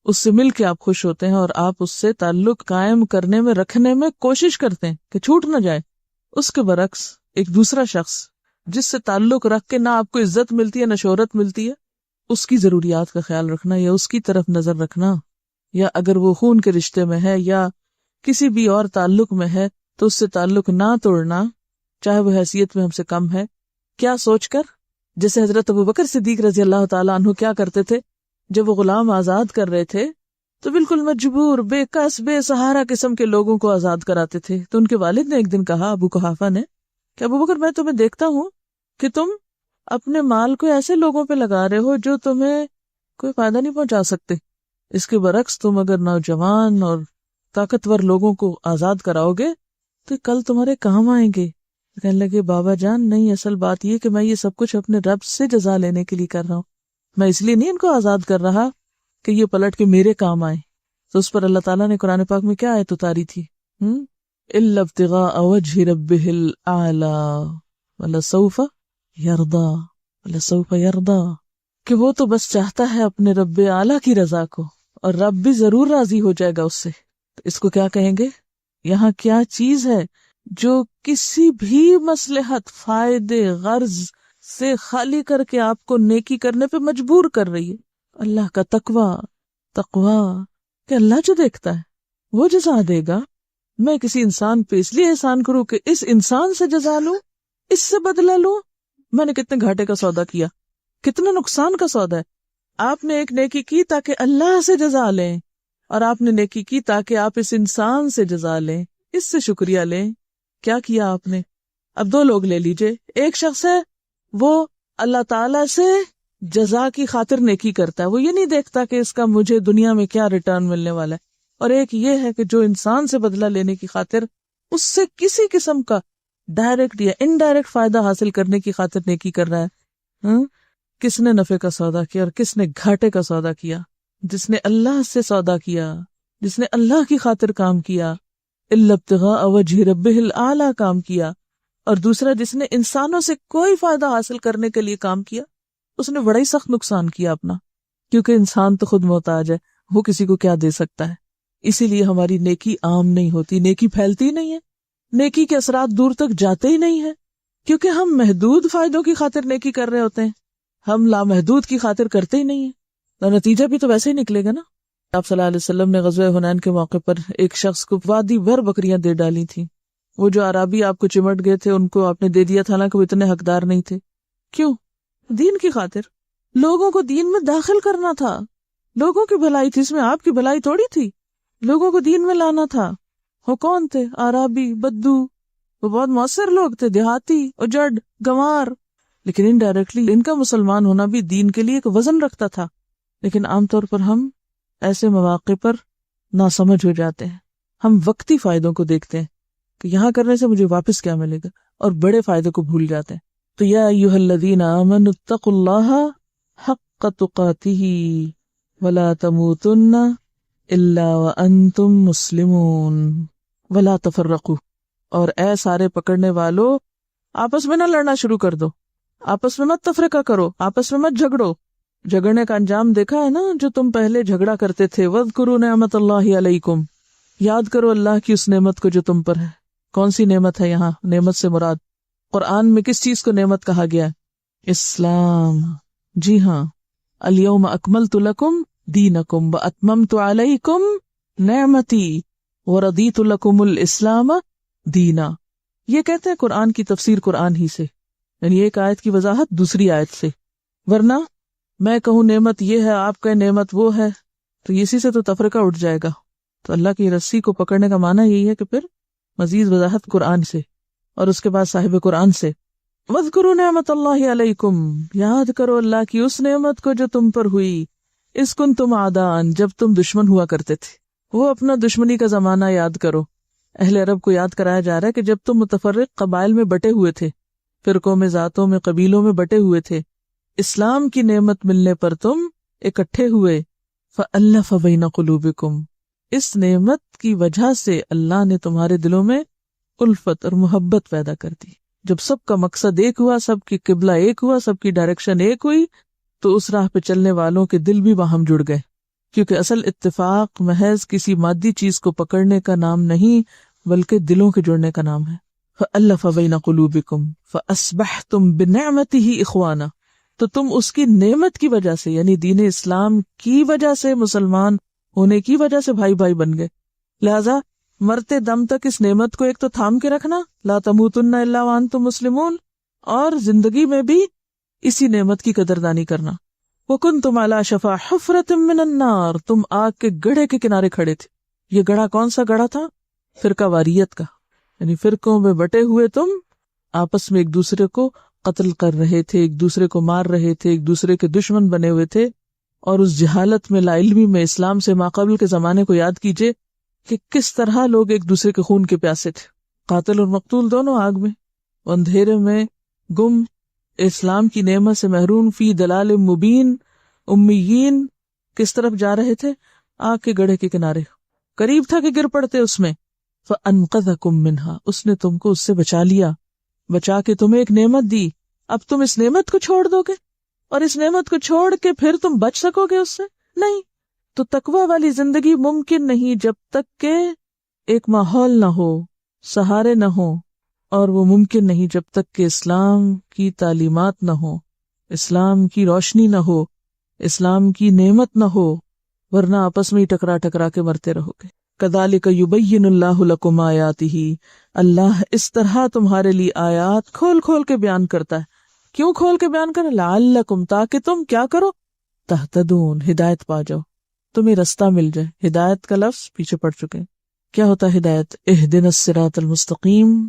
اس سے مل کے آپ خوش ہوتے ہیں اور آپ اس سے تعلق قائم کرنے میں رکھنے میں کوشش کرتے ہیں کہ چھوٹ نہ جائے. اس کے برعکس ایک دوسرا شخص جس سے تعلق رکھ کے نہ آپ کو عزت ملتی ہے نہ شہرت ملتی ہے، اس کی ضروریات کا خیال رکھنا یا اس کی طرف نظر رکھنا، یا اگر وہ خون کے رشتے میں ہے یا کسی بھی اور تعلق میں ہے تو اس سے تعلق نہ توڑنا، چاہے وہ حیثیت میں ہم سے کم ہے. کیا سوچ کر؟ جیسے حضرت ابوبکر صدیق رضی اللہ تعالیٰ عنہ کیا کرتے تھے، جب وہ غلام آزاد کر رہے تھے تو بالکل مجبور، بے کس، بے سہارا قسم کے لوگوں کو آزاد کراتے تھے. تو ان کے والد نے ایک دن کہا، ابو قحافہ نے، کہ ابوبکر میں تمہیں دیکھتا ہوں کہ تم اپنے مال کو ایسے لوگوں پہ لگا رہے ہو جو تمہیں کوئی فائدہ نہیں پہنچا سکتے. اس کے برعکس تم اگر نوجوان اور طاقتور لوگوں کو آزاد کراؤ گے تو کل تمہارے کام آئیں گے. کہنے لگے، بابا جان نہیں، اصل بات یہ کہ میں یہ سب کچھ اپنے رب سے جزا لینے کے لیے کر رہا ہوں، میں اس لیے نہیں ان کو آزاد کر رہا کہ یہ پلٹ کے میرے کام آئے. تو اس پر اللہ تعالیٰ نے قرآن پاک میں کیا آیت اتاری تھی؟ الا ابتغاء وجه ربه الاعلی ولسوف یرضی، ولسوف یرضی، کہ وہ تو بس چاہتا ہے اپنے رب اعلیٰ کی رضا کو، اور رب بھی ضرور راضی ہو جائے گا اس سے. تو اس کو کیا کہیں گے؟ یہاں کیا چیز ہے جو کسی بھی مصلحت، فائدے، غرض سے خالی کر کے آپ کو نیکی کرنے پہ مجبور کر رہی ہے؟ اللہ کا تقوی کہ اللہ جو دیکھتا ہے وہ جزا دے گا. میں کسی انسان پہ اس لیے احسان کروں کہ اس انسان سے جزا لوں، اس سے بدلہ لوں؟ میں نے کتنے گھاٹے کا سودا کیا، کتنے نقصان کا سودا ہے. آپ نے ایک نیکی کی تاکہ اللہ سے جزا لیں، اور آپ نے نیکی کی تاکہ آپ اس انسان سے جزا لیں، اس سے شکریہ لیں. کیا کیا آپ نے؟ اب دو لوگ لے لیجئے، ایک شخص ہے وہ اللہ تعالی سے جزا کی خاطر نیکی کرتا ہے، وہ یہ نہیں دیکھتا کہ اس کا مجھے دنیا میں کیا ریٹرن ملنے والا ہے. اور ایک یہ ہے کہ جو انسان سے بدلہ لینے کی خاطر اس سے کسی قسم کا ڈائریکٹ یا انڈائریکٹ فائدہ حاصل کرنے کی خاطر نیکی کر رہا ہے. کس نے نفع کا سودا کیا اور کس نے گھاٹے کا سودا کیا؟ جس نے اللہ سے سودا کیا، جس نے اللہ کی خاطر کام کیا، الا ابتغاء وجہ ربہ الاعلی کام کیا، اور دوسرا جس نے انسانوں سے کوئی فائدہ حاصل کرنے کے لیے کام کیا، اس نے بڑا ہی سخت نقصان کیا اپنا، کیونکہ انسان تو خود محتاج ہے، وہ کسی کو کیا دے سکتا ہے. اسی لیے ہماری نیکی عام نہیں ہوتی، نیکی پھیلتی نہیں ہے، نیکی کے اثرات دور تک جاتے ہی نہیں ہیں، کیونکہ ہم محدود فائدوں کی خاطر نیکی کر رہے ہوتے ہیں، ہم لامحدود کی خاطر کرتے ہی نہیں ہیں. تو نتیجہ بھی تو ویسے ہی نکلے گا نا. آپ صلی اللہ علیہ وسلم نے غزوہ حنین کے موقع پر ایک شخص کو وادی بھر بکریاں دے ڈالی تھیں. وہ جو عرابی آپ کو چمٹ گئے تھے ان کو آپ نے دے دیا تھا، حالانکہ وہ اتنے حقدار نہیں تھے. کیوں؟ دین کی خاطر. لوگوں کو دین میں داخل کرنا تھا، لوگوں کی بھلائی تھی، اس میں آپ کی بھلائی تھوڑی تھی. لوگوں کو دین میں لانا تھا. وہ کون تھے؟ عرابی، بدو، وہ بہت مؤثر لوگ تھے، دیہاتی، اجڑ، گنوار، لیکن انڈائریکٹلی ان کا مسلمان ہونا بھی دین کے لیے ایک وزن رکھتا تھا. لیکن عام طور پر ہم ایسے مواقع پر ناسمجھ ہو جاتے ہیں. ہم وقتی فائدوں کو دیکھتے ہیں کہ یہاں کرنے سے مجھے واپس کیا ملے گا، اور بڑے فائدے کو بھول جاتے ہیں. تو یا ایھا الذین آمنوا اتقوا اللہ حق تقاتہ ولا تموتن الا وانتم مسلمون ولا تفرقوا. اور اے سارے پکڑنے والو، آپس میں نہ لڑنا شروع کر دو، آپس میں مت تفرقہ کرو، آپس میں مت جھگڑو. جھگڑنے کا انجام دیکھا ہے نا، جو تم پہلے جھگڑا کرتے تھے. وَاذْكُرُوا نِعْمَتَ اللَّهِ عَلَيْكُمْ، یاد کرو اللہ کی اس نعمت کو جو تم پر ہے. کون سی نعمت ہے یہاں؟ نعمت سے مراد قرآن میں کس چیز کو نعمت کہا گیا ہے؟ اسلام. جی ہاں، اليوم اکملت لکم دینکم واتممت علیکم نعمتی ورضیت لکم الاسلام دینا. یہ کہتے ہیں قرآن کی تفسیر قرآن ہی سے، یعنی ایک آیت کی وضاحت دوسری آیت سے. ورنہ میں کہوں نعمت یہ ہے، آپ کہیں نعمت وہ ہے، تو اسی سے تو تفرقہ اٹھ جائے گا. تو اللہ کی رسی کو پکڑنے کا معنی یہی ہے کہ پھر مزید وضاحت قرآن سے، اور اس کے بعد صاحب قرآن سے. وَاذْكُرُوا نِعْمَتَ اللَّهِ عَلَيْكُمْ، یاد کرو اللہ کی اس نعمت کو جو تم پر ہوئی. اِذْ كُنْتُمْ أَعْدَاءً، جب تم دشمن ہوا کرتے تھے. وہ اپنا دشمنی کا زمانہ یاد کرو. اہل عرب کو یاد کرایا جا رہا ہے کہ جب تم متفرق قبائل میں بٹے ہوئے تھے، فرقوں میں، ذاتوں میں، قبیلوں میں بٹے ہوئے تھے، اسلام کی نعمت ملنے پر تم اکٹھے ہوئے. فَأَلَّفَ بَيْنَ قُلُوبِكُمْ، اس نعمت کی وجہ سے اللہ نے تمہارے دلوں میں الفت اور محبت پیدا کر دی. جب سب کا مقصد ایک ہوا، سب کی قبلہ ایک ہوا، سب کی ڈائریکشن ایک ہوئی، تو اس راہ پہ چلنے والوں کے دل بھی باہم جڑ گئے. کیونکہ اصل اتفاق محض کسی مادی چیز کو پکڑنے کا نام نہیں بلکہ دلوں کے جڑنے کا نام ہے۔ فَأَلَّفَ بَيْنَ قُلُوبِكُمْ فَأَصْبَحْتُمْ بِنِعْمَتِهِ إِخْوَانًا، تو تم اس کی نعمت کی وجہ سے یعنی دین اسلام کی وجہ سے، مسلمان ہونے کی وجہ سے بھائی بھائی بن گئے۔ لہذا مرتے دم تک اس نعمت کو ایک تو تھام کے رکھنا، لا تموتن الا وانتم مسلمون، اور زندگی میں بھی اسی نعمت کی قدردانی کرنا۔ وَكُنْتُمْ عَلَى شَفَا حُفْرَةٍ مِّنَ النَّارِ، تم آگ کے گڑھے کے کنارے کھڑے تھے۔ یہ گڑھا کون سا گڑھا تھا؟ فرقہ واریت کا، یعنی فرقوں میں بٹے ہوئے تم آپس میں ایک دوسرے کو قتل کر رہے تھے، ایک دوسرے کو مار رہے تھے، ایک دوسرے کے دشمن بنے ہوئے تھے۔ اور اس جہالت میں، لا علمی میں اسلام سے ماقبل کے زمانے کو یاد کیجئے کہ کس طرح لوگ ایک دوسرے کے خون کے پیاسے تھے، قاتل اور مقتول دونوں آگ میں، اندھیرے میں گم، اسلام کی نعمت سے محروم، فی دلال مبین، امیین، کس طرف جا رہے تھے؟ آگ کے گڑھے کے کنارے، قریب تھا کہ گر پڑتے اس میں۔ فَأَنْقَذَكُم مِّنْهَا، اس نے تم کو اس سے بچا لیا، بچا کے تمہیں ایک نعمت دی۔ اب تم اس نعمت کو چھوڑ دو گے اور اس نعمت کو چھوڑ کے پھر تم بچ سکو گے اس سے؟ نہیں۔ تو تقوی والی زندگی ممکن نہیں جب تک کہ ایک ماحول نہ ہو، سہارے نہ ہو، اور وہ ممکن نہیں جب تک کہ اسلام کی تعلیمات نہ ہو، اسلام کی روشنی نہ ہو، اسلام کی نعمت نہ ہو، ورنہ آپس میں ہی ٹکرا ٹکرا کے مرتے رہو گے۔ کذالک یبین اللہ لکم آیاتہ، اللہ اس طرح تمہارے لیے آیات کھول کھول کے بیان کرتا ہے۔ کیوں کھول کے بیان کرے؟ لعلکم، تاکہ تم کیا کرو؟ تہتدون، ہدایت پا جاؤ، تمہیں رستہ مل جائے۔ ہدایت کا لفظ پیچھے پڑ چکے ہیں۔ کیا ہوتا ہے ہدایت؟ اہدنا الصراط المستقیم،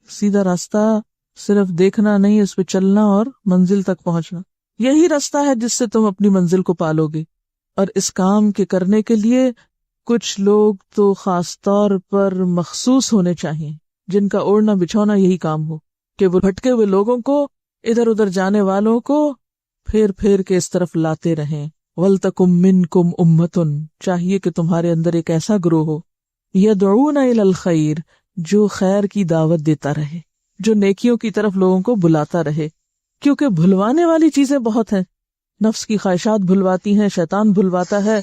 سیدھا راستہ، صرف دیکھنا نہیں، اس پہ چلنا اور منزل تک پہنچنا۔ یہی راستہ ہے جس سے تم اپنی منزل کو پالو گے۔ اور اس کام کے کرنے کے لیے کچھ لوگ تو خاص طور پر مخصوص ہونے چاہیے، جن کا اوڑھنا بچھونا یہی کام ہو کہ وہ بھٹکے ہوئے لوگوں کو، ادھر ادھر جانے والوں کو پھیر پھیر کے اس طرف لاتے رہیں۔ وَلْتَكُمْ مِنْكُمْ أُمَّةٌ، چاہیے کہ تمہارے اندر ایک ایسا گروہ ہو، يَدْعُونَ إِلَى الْخَيْرِ، جو خیر کی دعوت دیتا رہے، جو نیکیوں کی طرف لوگوں کو بلاتا رہے۔ کیونکہ بھلوانے والی چیزیں بہت ہیں، نفس کی خواہشات بھلواتی ہیں، شیطان بھلواتا ہے،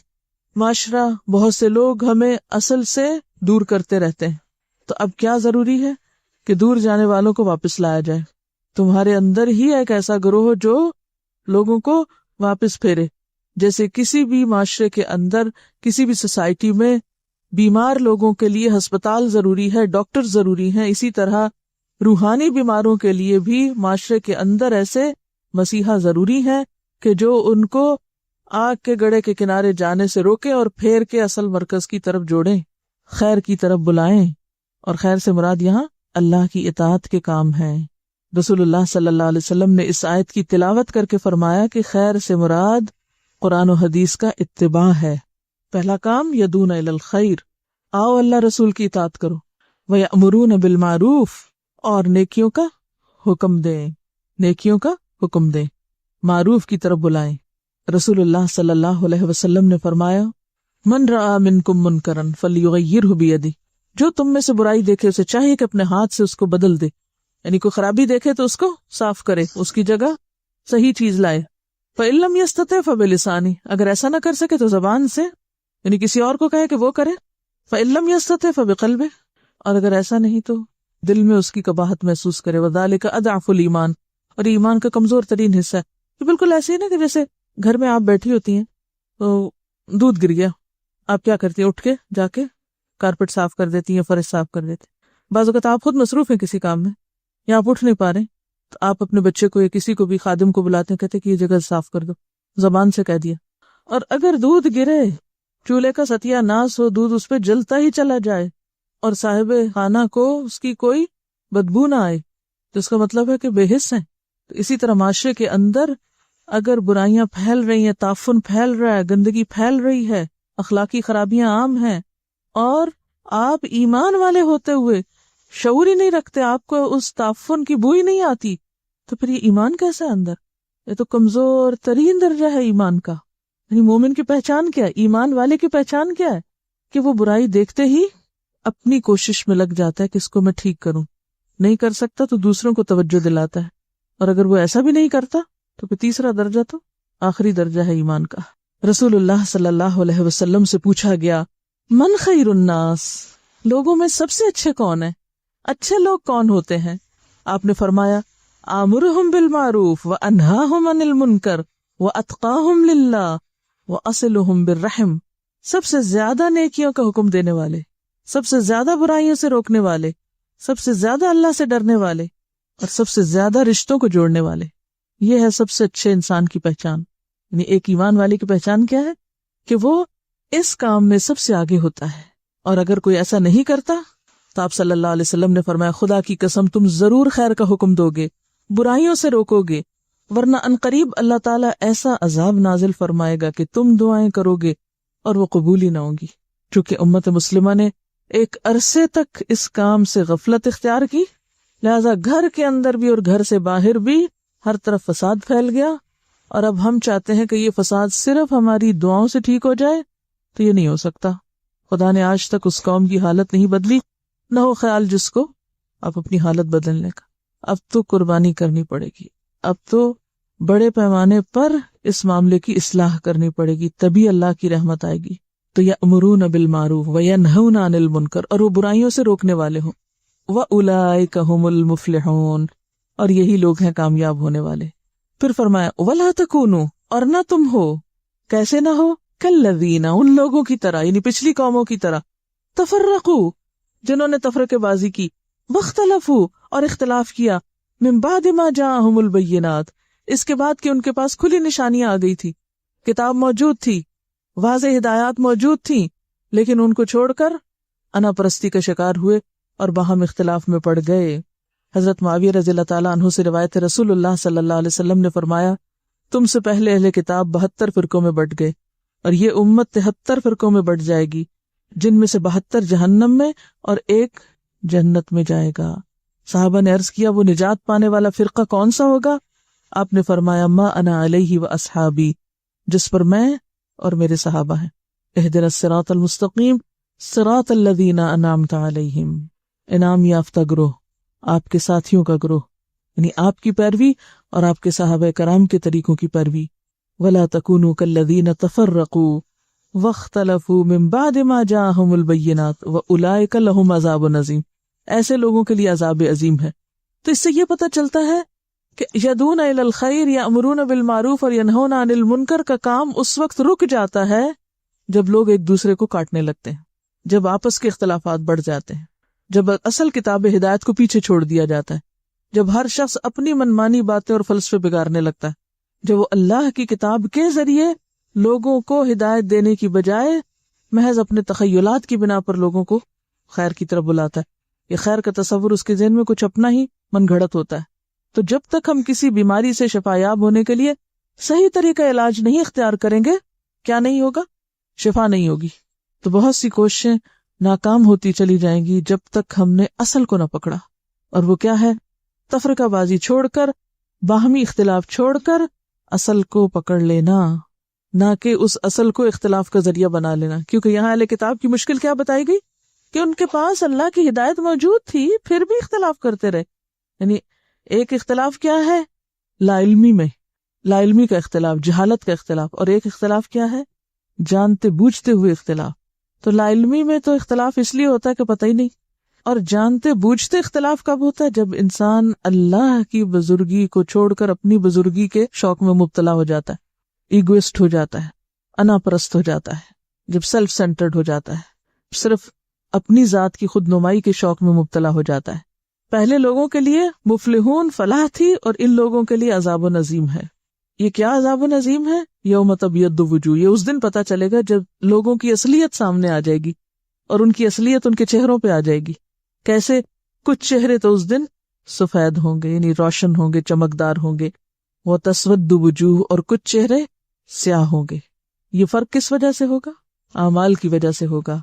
معاشرہ، بہت سے لوگ ہمیں اصل سے دور کرتے رہتے ہیں۔ تو اب کیا ضروری ہے کہ دور جانے والوں کو واپس لایا جائے۔ تمہارے اندر ہی ایک ایسا گروہ جو لوگوں کو واپس پھیرے۔ جیسے کسی بھی معاشرے کے اندر، کسی بھی سوسائٹی میں بیمار لوگوں کے لیے ہسپتال ضروری ہے، ڈاکٹر ضروری ہیں، اسی طرح روحانی بیماروں کے لیے بھی معاشرے کے اندر ایسے مسیحا ضروری ہیں کہ جو ان کو آگ کے گڑھے کے کنارے جانے سے روکے اور پھیر کے اصل مرکز کی طرف جوڑیں، خیر کی طرف بلائیں۔ اور خیر سے مراد یہاں اللہ کی اطاعت کے کام ہیں۔ رسول اللہ صلی اللہ علیہ وسلم نے اس آیت کی تلاوت کر کے فرمایا کہ خیر سے مراد قرآن و حدیث کا اتباع ہے۔ پہلا کام یدون الی الخیر، آؤ اللہ رسول کی اطاعت کرو، ویأمرون بالمعروف، اور نیکیوں کا حکم دیں، نیکیوں کا حکم دیں، معروف کی طرف بلائیں۔ رسول اللہ صلی اللہ علیہ وسلم نے فرمایا من رآ منکم منکرا فلیغیرہ بیدہ، جو تم میں سے برائی دیکھے اسے چاہیے کہ اپنے ہاتھ سے اس کو بدل دے، یعنی کوئی خرابی دیکھے تو اس کو صاف کرے، اس کی جگہ صحیح چیز لائے۔ فإن لم یستطع فبلسانہ، اگر ایسا نہ کر سکے تو زبان سے، یعنی کسی اور کو کہے کہ وہ کرے۔ فإن لم یستطع فبقلبہ، اور اگر ایسا نہیں تو دل میں اس کی قباحت محسوس کرے۔ وذالک اضعف الایمان، اور ایمان کا کمزور ترین حصہ ہے۔ یہ بالکل ایسے ہی نا کہ جیسے گھر میں آپ بیٹھی ہوتی ہیں تو دودھ گر گیا، آپ کیا کرتی ہیں؟ اٹھ کے جا کے کارپیٹ صاف کر دیتی ہیں، فرش صاف کر دیتی ہیں۔ بعض اوقات آپ خود مصروف ہیں کسی کام میں، یا آپ اٹھ نہیں پا رہے تو آپ اپنے بچے کو یا کسی کو بھی خادم کو بلاتے ہیں، کہتے کہ یہ جگہ صاف کر دو، زبان سے کہہ دیا۔ اور اگر دودھ گرے، چولہے کا ستیہ ناس ہو، دودھ اس پہ جلتا ہی چلا جائے اور صاحب خانہ کو اس کی کوئی بدبو نہ آئے، تو اس کا مطلب ہے کہ بے حس ہیں۔ تو اسی طرح معاشرے کے اندر اگر برائیاں پھیل رہی ہیں، تعفن پھیل رہا ہے، گندگی پھیل رہی ہے، اخلاقی خرابیاں عام ہیں، اور آپ ایمان والے ہوتے ہوئے شعور ہی نہیں رکھتے، آپ کو اس تعفن کی بوئی نہیں آتی، تو پھر یہ ایمان کیسا ہے اندر؟ یہ تو کمزور ترین درجہ ہے ایمان کا۔ یعنی مومن کی پہچان کیا ہے؟ ایمان والے کی پہچان کیا ہے؟ کہ وہ برائی دیکھتے ہی اپنی کوشش میں لگ جاتا ہے کہ اس کو میں ٹھیک کروں، نہیں کر سکتا تو دوسروں کو توجہ دلاتا ہے، اور اگر وہ ایسا بھی نہیں کرتا تو پھر تیسرا درجہ تو آخری درجہ ہے ایمان کا۔ رسول اللہ صلی اللہ علیہ وسلم سے پوچھا گیا من خیر الناس، لوگوں میں سب سے اچھے کون ہیں، اچھے لوگ کون ہوتے ہیں؟ آپ نے فرمایا آمرہم بالمعروف وانہاہم عن المنکر واتقاہم للہ واصلہم بالرحم، سب سے زیادہ نیکیوں کا حکم دینے والے، سب سے زیادہ برائیوں سے روکنے والے، سب سے زیادہ اللہ سے ڈرنے والے، اور سب سے زیادہ رشتوں کو جوڑنے والے. یہ ہے سب سے اچھے انسان کی پہچان. یعنی ایک ایمان والے کی پہچان کیا ہے؟ کہ وہ اس کام میں سب سے آگے ہوتا ہے. اور اگر کوئی ایسا نہیں کرتا تو آپ صلی اللہ علیہ وسلم نے فرمایا خدا کی قسم تم ضرور خیر کا حکم دو گے، برائیوں سے روکو گے، ورنہ عنقریب اللہ تعالیٰ ایسا عذاب نازل فرمائے گا کہ تم دعائیں کرو گے اور وہ قبول ہی نہ ہوں گی. چونکہ امت مسلمہ نے ایک عرصے تک اس کام سے غفلت اختیار کی، لہذا گھر کے اندر بھی اور گھر سے باہر بھی ہر طرف فساد پھیل گیا. اور اب ہم چاہتے ہیں کہ یہ فساد صرف ہماری دعاؤں سے ٹھیک ہو جائے، تو یہ نہیں ہو سکتا. خدا نے آج تک اس قوم کی حالت نہیں بدلی، نہ ہو خیال جس کو اب اپنی حالت بدلنے کا. اب تو قربانی کرنی پڑے گی، اب تو بڑے پیمانے پر اس معاملے کی اصلاح کرنی پڑے گی، تبھی اللہ کی رحمت آئے گی. تو یأمرون بالمعروف وینہون عن المنکر، اور وہ برائیوں سے روکنے والے ہوں. وَأُولَئِکَ هُمُ الْمُفْلِحُونَ، اور یہی لوگ ہیں کامیاب ہونے والے. پھر فرمایا وَلَا تَكُونُوا، اور نہ تم ہو، کیسے نہ ہو، کالذین، ان لوگوں کی طرح، یعنی پچھلی قوموں کی طرح، تفرقوا، جنہوں نے تفرقے بازی کی، واختلفوا، اور اختلاف کیا، من بعد ما جاءہم البینات، اس کے بعد کہ ان کے پاس کھلی نشانیاں آ گئی تھی، کتاب موجود تھی، واضح ہدایات موجود تھیں، لیکن ان کو چھوڑ کر انا پرستی کا شکار ہوئے اور باہم اختلاف میں پڑ گئے. حضرت معاویہ رضی اللہ تعالیٰ عنہ سے روایت ہے رسول اللہ صلی اللہ علیہ وسلم نے فرمایا تم سے پہلے اہل کتاب 72 فرقوں میں بٹ گئے، اور یہ امت 73 فرقوں میں بٹ جائے گی، جن میں سے 72 جہنم میں اور ایک جنت میں جائے گا. صحابہ نے عرض کیا وہ نجات پانے والا فرقہ کون سا ہوگا؟ آپ نے فرمایا ما انا علیہ و اصحابی، جس پر میں اور میرے صحابہ ہیں. اہدنا الصراط المستقیم صراط الذین انعمت علیہم، انعام یافتہ گروہ، آپ کے ساتھیوں کا گروہ، یعنی آپ کی پیروی اور آپ کے صحابہ کرام کے طریقوں کی پیروی. ولا تکونوا کالذین تفرقوا واختلفوا من بعد ما جاءہم البینات واولئک لہم عذاب عظیم، ایسے لوگوں کے لیے عذاب عظیم ہے. تو اس سے یہ پتہ چلتا ہے کہ یدعون الی الخیر، یامرون بالمعروف اور ینہون عن المنکر کا کام اس وقت رک جاتا ہے جب لوگ ایک دوسرے کو کاٹنے لگتے ہیں، جب آپس کے اختلافات بڑھ جاتے ہیں، جب اصل کتاب ہدایت کو پیچھے چھوڑ دیا جاتا ہے، جب ہر شخص اپنی منمانی باتیں اور فلسفے بگاڑنے لگتا ہے، جب وہ اللہ کی کتاب کے ذریعے لوگوں کو ہدایت دینے کی بجائے محض اپنے تخیلات کی بنا پر لوگوں کو خیر کی طرف بلاتا ہے. یہ خیر کا تصور اس کے ذہن میں کچھ اپنا ہی من گھڑت ہوتا ہے. تو جب تک ہم کسی بیماری سے شفایاب ہونے کے لیے صحیح طریقہ علاج نہیں اختیار کریں گے، کیا نہیں ہوگا؟ شفا نہیں ہوگی. تو بہت سی کوششیں ناکام ہوتی چلی جائیں گی جب تک ہم نے اصل کو نہ پکڑا. اور وہ کیا ہے؟ تفرقہ بازی چھوڑ کر، باہمی اختلاف چھوڑ کر اصل کو پکڑ لینا، نہ کہ اس اصل کو اختلاف کا ذریعہ بنا لینا. کیونکہ یہاں اہل کتاب کی مشکل کیا بتائی گئی کہ ان کے پاس اللہ کی ہدایت موجود تھی، پھر بھی اختلاف کرتے رہے. یعنی ایک اختلاف کیا ہے؟ لا علمی میں، لا علمی کا اختلاف، جہالت کا اختلاف. اور ایک اختلاف کیا ہے؟ جانتے بوجھتے ہوئے اختلاف. تو لا علمی میں تو اختلاف اس لیے ہوتا ہے کہ پتہ ہی نہیں، اور جانتے بوجھتے اختلاف کب ہوتا ہے؟ جب انسان اللہ کی بزرگی کو چھوڑ کر اپنی بزرگی کے شوق میں مبتلا ہو جاتا ہے، ایگوئسٹ ہو جاتا ہے، انا پرست ہو جاتا ہے، جب سیلف سینٹرڈ ہو جاتا ہے، صرف اپنی ذات کی خود نمائی کے شوق میں مبتلا ہو جاتا ہے. پہلے لوگوں کے لیے مفلحون فلاح تھی، اور ان لوگوں کے لیے عذاب نظیم ہے. یہ کیا عذاب نظیم ہے؟ یوم تبیض وجوہ، یہ اس دن پتہ چلے گا جب لوگوں کی اصلیت سامنے آ جائے گی، اور ان کی اصلیت ان کے چہروں پہ آ جائے گی. کیسے؟ کچھ چہرے تو اس دن سفید ہوں گے، یعنی روشن ہوں گے، چمکدار ہوں گے. وہ تسود وجوہ، اور کچھ چہرے سیاہ ہوں گے. یہ فرق کس وجہ سے ہوگا؟ اعمال کی وجہ سے ہوگا.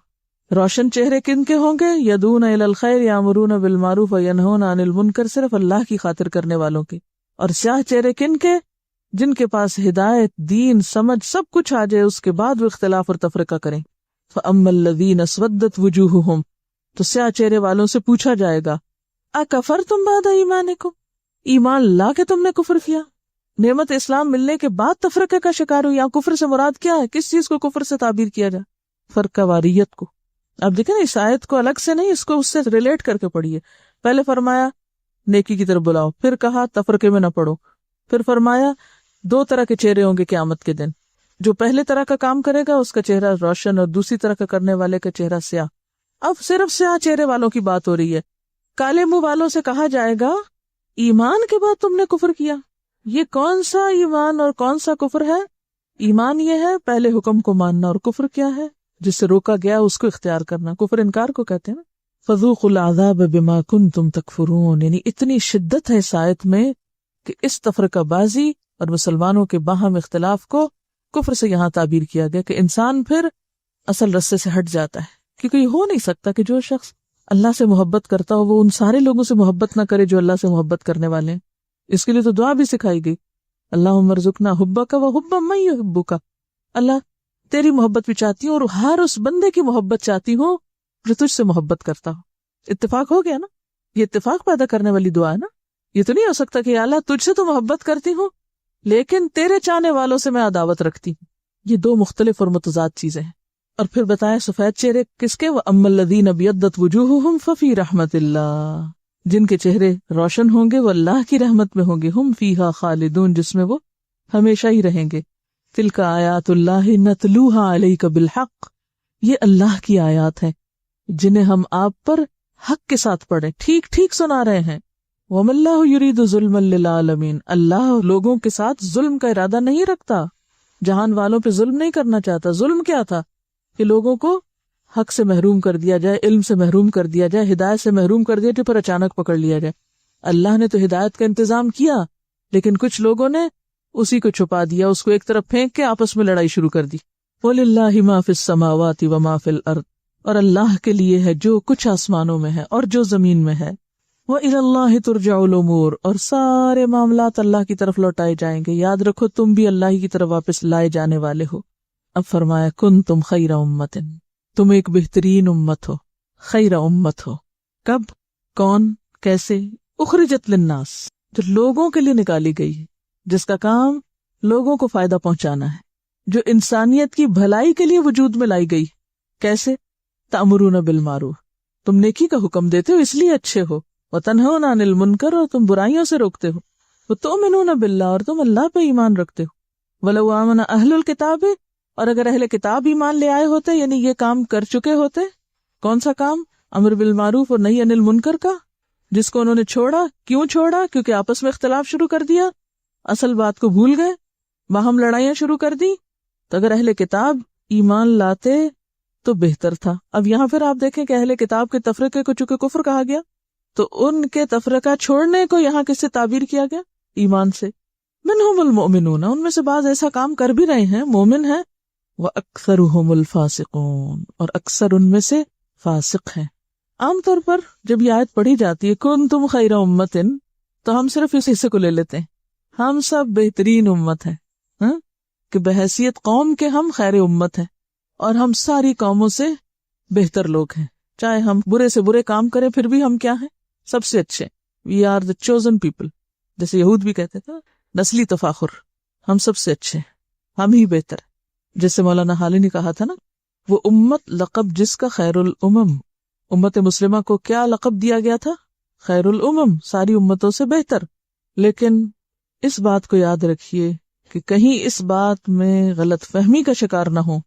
روشن چہرے کن کے ہوں گے؟ یدعون الی الخیر یامرون بالمعروف وینہون عن المنکر، صرف اللہ کی خاطر کرنے والوں کے. اور سیاہ چہرے کن کے؟ جن کے پاس ہدایت، دین، سمجھ سب کچھ آ جائے، اس کے بعد وہ اختلاف اور تفرقہ کریں. فاما الذین اسودت وجوہہم، تو سیاہ چہرے والوں سے پوچھا جائے گا اکفرتم بعد ایمانکم، ایمان لا کے تم نے کفر کیا؟ نعمت اسلام ملنے کے بعد تفرقے کا شکار ہو. یا کفر سے مراد کیا ہے؟ کس چیز کو کفر سے تعبیر کیا جائے؟ فرقہ واریت کو. اب دیکھیں نا اس آیت کو الگ سے نہیں، اس کو اس سے ریلیٹ کر کے پڑھیے. پہلے فرمایا نیکی کی طرف بلاؤ، پھر کہا تفرقے میں نہ پڑو، پھر فرمایا 2 طرح کے چہرے ہوں گے قیامت کے دن، جو پہلے طرح کا کام کرے گا اس کا چہرہ روشن اور دوسری طرح کا کرنے والے کا چہرہ سیاہ. اب صرف سیاہ چہرے والوں کی بات ہو رہی ہے. کالے منہ والوں سے کہا جائے گا ایمان کے بعد تم نے کفر کیا. یہ کون سا ایمان اور کون سا کفر ہے؟ ایمان یہ ہے پہلے حکم کو ماننا، اور کفر کیا ہے؟ جس سے روکا گیا اس کو اختیار کرنا. کفر انکار کو کہتے ہیں نا. فذوقوا العذاب بما کنتم تکفرون، یعنی اتنی شدت ہے اس آیت میں کہ اس تفرقہ بازی اور مسلمانوں کے باہم اختلاف کو کفر سے یہاں تعبیر کیا گیا کہ انسان پھر اصل رستے سے ہٹ جاتا ہے. کیونکہ یہ ہو نہیں سکتا کہ جو شخص اللہ سے محبت کرتا ہو وہ ان سارے لوگوں سے محبت نہ کرے جو اللہ سے محبت کرنے والے ہیں. اس کے لیے تو دعا بھی سکھائی گئی، اللہم ارزقنا حبک و حب من یحبک. اللہ تیری محبت بھی چاہتی ہوں اور ہر اس بندے کی محبت چاہتی ہوں جو تجھ سے محبت کرتا ہو. اتفاق ہو گیا نا؟ یہ اتفاق پیدا کرنے والی دعا ہے نا. یہ تو نہیں ہو سکتا کہ اللہ تجھ سے تو محبت کرتی ہوں لیکن تیرے چاہنے والوں سے میں عداوت رکھتی ہوں. یہ 2 مختلف اور متضاد چیزیں ہیں. اور پھر بتائیں سفید چہرے کس کے؟ وَأَمَّا الَّذِينَ ابْيَضَّتْ وُجُوهُهُمْ فَفِي رَحْمَةِ اللَّهِ، جن کے چہرے روشن ہوں گے وہ اللہ کی رحمت میں ہوں گے. ہم فیہا خالدون، جس میں وہ ہمیشہ ہی رہیں گے. تلک آیات اللہ نتلوہا علیک بالحق، یہ اللہ کی آیات ہیں جنہیں ہم آپ پر حق کے ساتھ پڑھیں، ٹھیک ٹھیک سنا رہے ہیں. وَمَا اللَّهُ يُرِيدُ ظُلْمًا لِلْعَالَمِينَ، اللہ لوگوں کے ساتھ ظلم کا ارادہ نہیں رکھتا، جہان والوں پہ ظلم نہیں کرنا چاہتا. ظلم کیا تھا؟ کہ لوگوں کو حق سے محروم کر دیا جائے، علم سے محروم کر دیا جائے، ہدایت سے محروم کر دیا جائے، پھر اچانک پکڑ لیا جائے. اللہ نے تو ہدایت کا انتظام کیا لیکن کچھ لوگوں نے اسی کو چھپا دیا، اس کو ایک طرف پھینک کے آپس میں لڑائی شروع کر دی. وَلِلَّهِ مَا فِي السَّمَاوَاتِ وَمَا فِي الْأَرْضِ، اور اللہ کے لیے ہے جو کچھ آسمانوں میں ہے اور جو زمین میں ہے. وَإِلَى اللَّهِ تُرْجَعُ الْأُمُورُ، اور سارے معاملات اللہ کی طرف لوٹائے جائیں گے. یاد رکھو تم بھی اللہ ہی کی طرف واپس لائے جانے والے ہو. اب فرمایا کنتم خیر امت، تم ایک بہترین امت ہو، خیر امت ہو. کب، کون، کیسے؟ اخرجت للناس، جو لوگوں کے لیے نکالی گئی ہے، جس کا کام لوگوں کو فائدہ پہنچانا ہے، جو انسانیت کی بھلائی کے لیے وجود میں لائی گئی. کیسے؟ تأمرون بالمعروف، تم نیکی کا حکم دیتے ہو اس لیے اچھے ہو. وتنہون عن المنکر، اور تم برائیوں سے روکتے ہو. وتؤمنون باللہ، اور تم اللہ پہ ایمان رکھتے ہو. ولو آمن اہل الکتاب، اور اگر اہل کتاب ایمان لے آئے ہوتے یعنی یہ کام کر چکے ہوتے. کون سا کام؟ امر بالمعروف اور نہی عن المنکر کا، جس کو انہوں نے چھوڑا. کیوں چھوڑا؟ کیونکہ آپس میں اختلاف شروع کر دیا، اصل بات کو بھول گئے، باہم لڑائیاں شروع کر دی. تو اگر اہل کتاب ایمان لاتے تو بہتر تھا. اب یہاں پھر آپ دیکھیں کہ اہل کتاب کے تفرقے کو چونکہ کفر کہا گیا تو ان کے تفرقہ چھوڑنے کو یہاں کس سے تعبیر کیا گیا؟ ایمان سے. منہم المؤمنون، ان میں سے بعض ایسا کام کر بھی رہے ہیں، مومن ہیں. وَأَكْثَرُهُمُ الْفَاسِقُونَ، اور اکثر ان میں سے فاسق ہیں. عام طور پر جب یہ آیت پڑھی جاتی ہے کنتم خیر امت، تو ہم صرف اس حصے کو لے لیتے ہیں، ہم سب بہترین امت ہیں، کہ بحیثیت قوم کے ہم خیر امت ہیں اور ہم ساری قوموں سے بہتر لوگ ہیں. چاہے ہم برے سے برے کام کریں پھر بھی ہم کیا ہیں؟ سب سے اچھے. We are the chosen people, جیسے یہود بھی کہتے تھے، نسلی تفاخر، ہم سب سے اچھے، ہم ہی بہتر. جیسے مولانا حالی نے کہا تھا نا، وہ امت لقب جس کا خیر الامم، امت مسلمہ کو کیا لقب دیا گیا تھا؟ خیر الامم، ساری امتوں سے بہتر. لیکن اس بات کو یاد رکھیے کہ کہیں اس بات میں غلط فہمی کا شکار نہ ہو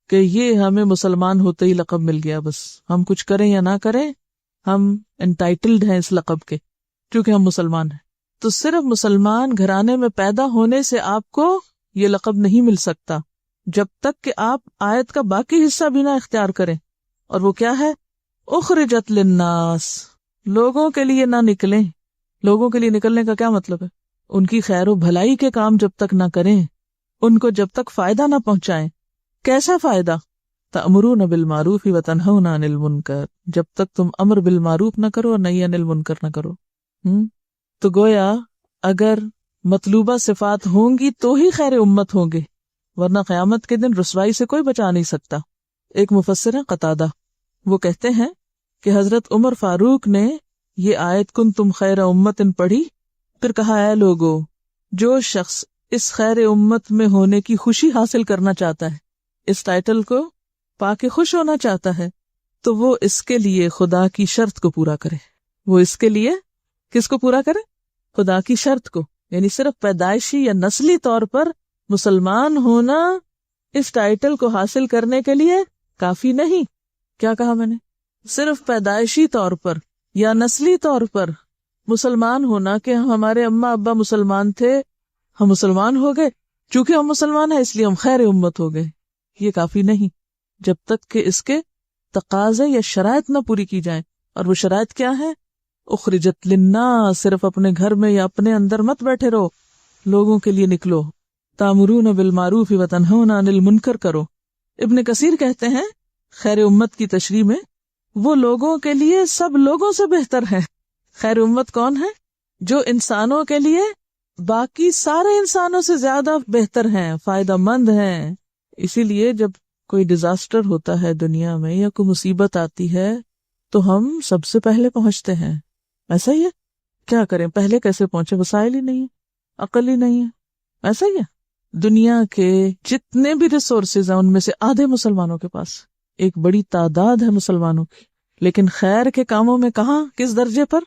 کہ یہ ہمیں مسلمان ہوتے ہی لقب مل گیا، بس ہم کچھ کریں یا نہ کریں ہم انٹائٹلڈ ہیں اس لقب کے کیونکہ ہم مسلمان ہیں. تو صرف مسلمان گھرانے میں پیدا ہونے سے آپ کو یہ لقب نہیں مل سکتا جب تک کہ آپ آیت کا باقی حصہ بھی نہ اختیار کریں. اور وہ کیا ہے؟ اخرجت للناس، لوگوں کے لیے نہ نکلیں. لوگوں کے لیے نکلنے کا کیا مطلب ہے؟ ان کی خیر و بھلائی کے کام جب تک نہ کریں، ان کو جب تک فائدہ نہ پہنچائیں. کیسا فائدہ؟ تأمرون بالمعروف وتنہون عن المنکر، جب تک تم امر بالمعروف نہ کرو اور نہی عن المنکر نہ کرو. تو گویا اگر مطلوبہ صفات ہوں گی تو ہی خیر امت ہوں گے، ورنہ قیامت کے دن رسوائی سے کوئی بچا نہیں سکتا. ایک مفسر ہے قتادہ، وہ کہتے ہیں کہ حضرت عمر فاروق نے یہ آیت کنتم خیر امت پڑھی، پھر کہا اے لوگو جو شخص اس خیر امت میں ہونے کی خوشی حاصل کرنا چاہتا ہے، اس ٹائٹل کو پا کے خوش ہونا چاہتا ہے، تو وہ اس کے لیے خدا کی شرط کو پورا کرے۔ وہ اس کے لیے کس کو پورا کرے؟ خدا کی شرط کو، یعنی صرف پیدائشی یا نسلی طور پر مسلمان ہونا اس ٹائٹل کو حاصل کرنے کے لیے کافی نہیں۔ کیا کہا میں نے؟ صرف پیدائشی طور پر یا نسلی طور پر مسلمان ہونا، کہ ہمارے اماں ابا مسلمان تھے، ہم مسلمان ہو گئے، چونکہ ہم مسلمان ہیں اس لیے ہم خیر امت ہو گئے، یہ کافی نہیں جب تک کہ اس کے تقاضے یا شرائط نہ پوری کی جائیں۔ اور وہ شرائط کیا ہے؟ اخرجت للناس، صرف اپنے گھر میں یا اپنے اندر مت بیٹھے رہو، لوگوں کے لیے نکلو، تامرون بالمعروف وتنہون عن المنکر کرو۔ ابن کثیر کہتے ہیں خیر امت کی تشریح میں، وہ لوگوں کے لیے سب لوگوں سے بہتر ہے۔ خیر امت کون ہے؟ جو انسانوں کے لیے باقی سارے انسانوں سے زیادہ بہتر ہیں، فائدہ مند ہیں۔ اسی لیے جب کوئی ڈیزاسٹر ہوتا ہے دنیا میں یا کوئی مصیبت آتی ہے تو ہم سب سے پہلے پہنچتے ہیں، ایسا ہی ہے؟ کیا کریں، پہلے کیسے پہنچے؟ وسائل ہی نہیں ہے، عقل ہی نہیں ہے، ایسا ہی ہے۔ دنیا کے جتنے بھی ریسورسز ہیں ان میں سے آدھے مسلمانوں کے پاس، ایک بڑی تعداد ہے مسلمانوں کی، لیکن خیر کے کاموں میں کہاں، کس درجے پر؟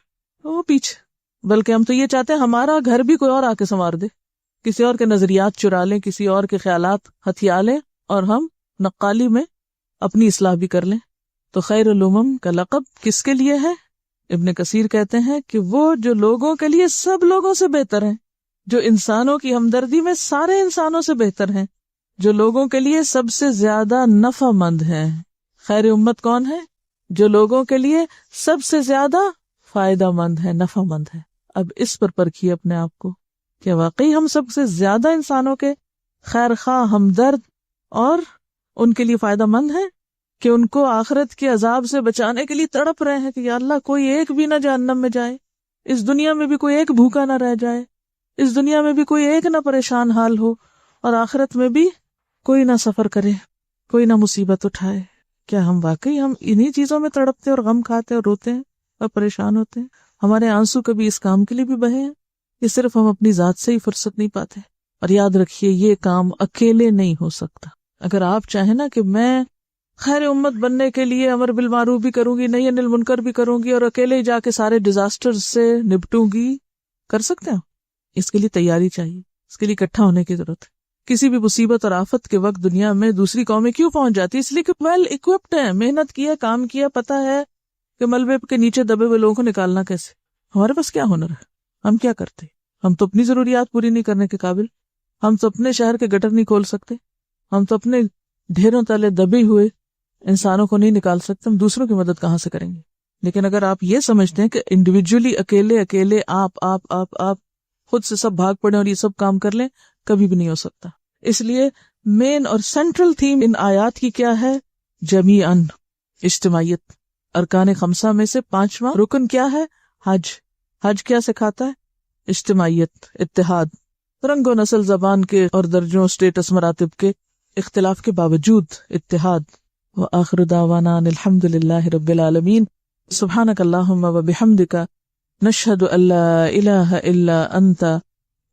وہ پیچھے۔ بلکہ ہم تو یہ چاہتے ہیں ہمارا گھر بھی کوئی اور آ کے سنوار دے، کسی اور کے نظریات چرا لیں، کسی اور کے خیالات ہتھیا لیں، اور ہم نقالی میں اپنی اصلاح بھی کر لیں۔ تو خیر الامم کا لقب کس کے لیے ہے؟ ابن کثیر کہتے ہیں کہ وہ جو لوگوں کے لیے سب لوگوں سے بہتر ہیں، جو انسانوں کی ہمدردی میں سارے انسانوں سے بہتر ہیں، جو لوگوں کے لیے سب سے زیادہ نفع مند ہیں۔ خیر امت کون ہے؟ جو لوگوں کے لیے سب سے زیادہ فائدہ مند ہے، نفع مند ہے۔ اب اس پر پرکھیے اپنے آپ کو، کہ واقعی ہم سب سے زیادہ انسانوں کے خیر خواہ، ہمدرد اور ان کے لیے فائدہ مند ہیں، کہ ان کو آخرت کے عذاب سے بچانے کے لیے تڑپ رہے ہیں کہ یا اللہ کوئی ایک بھی نہ جہنم میں جائے، اس دنیا میں بھی کوئی ایک بھوکا نہ رہ جائے، اس دنیا میں بھی کوئی ایک نہ پریشان حال ہو، اور آخرت میں بھی کوئی نہ سفر کرے، کوئی نہ مصیبت اٹھائے۔ کیا ہم واقعی ہم انہی چیزوں میں تڑپتے اور غم کھاتے اور روتے ہیں اور پریشان ہوتے ہیں؟ ہمارے آنسو کبھی اس کام کے لیے بھی بہے ہیں؟ یہ صرف ہم اپنی ذات سے ہی فرصت نہیں پاتے۔ اور یاد رکھیے یہ کام اکیلے نہیں ہو سکتا۔ اگر آپ چاہیں نا کہ میں خیر امت بننے کے لیے امر بالمعروف بھی کروں گی، نہی عن المنکر بھی کروں گی، اور اکیلے ہی جا کے سارے ڈیزاسٹر سے نپٹوں گی، کر سکتے ہیں؟ اس کے لیے تیاری چاہیے، اس کے لیے اکٹھا ہونے کی ضرورت ہے۔ کسی بھی مصیبت اور آفت کے وقت دنیا میں دوسری قومیں کیوں پہنچ جاتی؟ اس لیے کہ ویل اکوپڈ ہیں، محنت کیا، کام کیا، پتہ ہے کہ ملبے کے نیچے دبے ہوئے لوگوں کو نکالنا کیسے۔ ہمارے پاس کیا ہنر ہے؟ ہم کیا کرتے؟ ہم تو اپنی ضروریات پوری نہیں کرنے کے قابل، ہم تو اپنے شہر کے گٹر نہیں کھول سکتے، ہم تو اپنے ڈھیروں تلے دبے ہوئے انسانوں کو نہیں نکال سکتے، ہم دوسروں کی مدد کہاں سے کریں گے؟ لیکن اگر آپ یہ سمجھتے ہیں کہ انڈیویجولی اکیلے آپ خود سے سب بھاگ پڑیں اور یہ سب کام کر لیں، کبھی بھی نہیں ہو سکتا۔ اس لیے مین اور سینٹرل تھیم ان آیات کی کیا ہے؟ جمیعاً، اجتماعیت۔ ارکان خمسہ میں سے 5واں رکن کیا ہے؟ حج کیا سکھاتا ہے؟ اجتماعیت، اتحاد، رنگ و نسل، زبان کے اور درجوں، اسٹیٹس، مراتب کے اختلاف کے باوجود اتحاد۔ وآخر دعوانا ان الحمد للہ رب العالمین۔ سبحانک اللہم وبحمدک، نشہد ان لا الہ الا انت،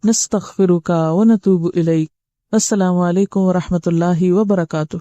نستغفرک ونتوب الیک۔ السلام علیکم ورحمۃ اللہ وبرکاتہ۔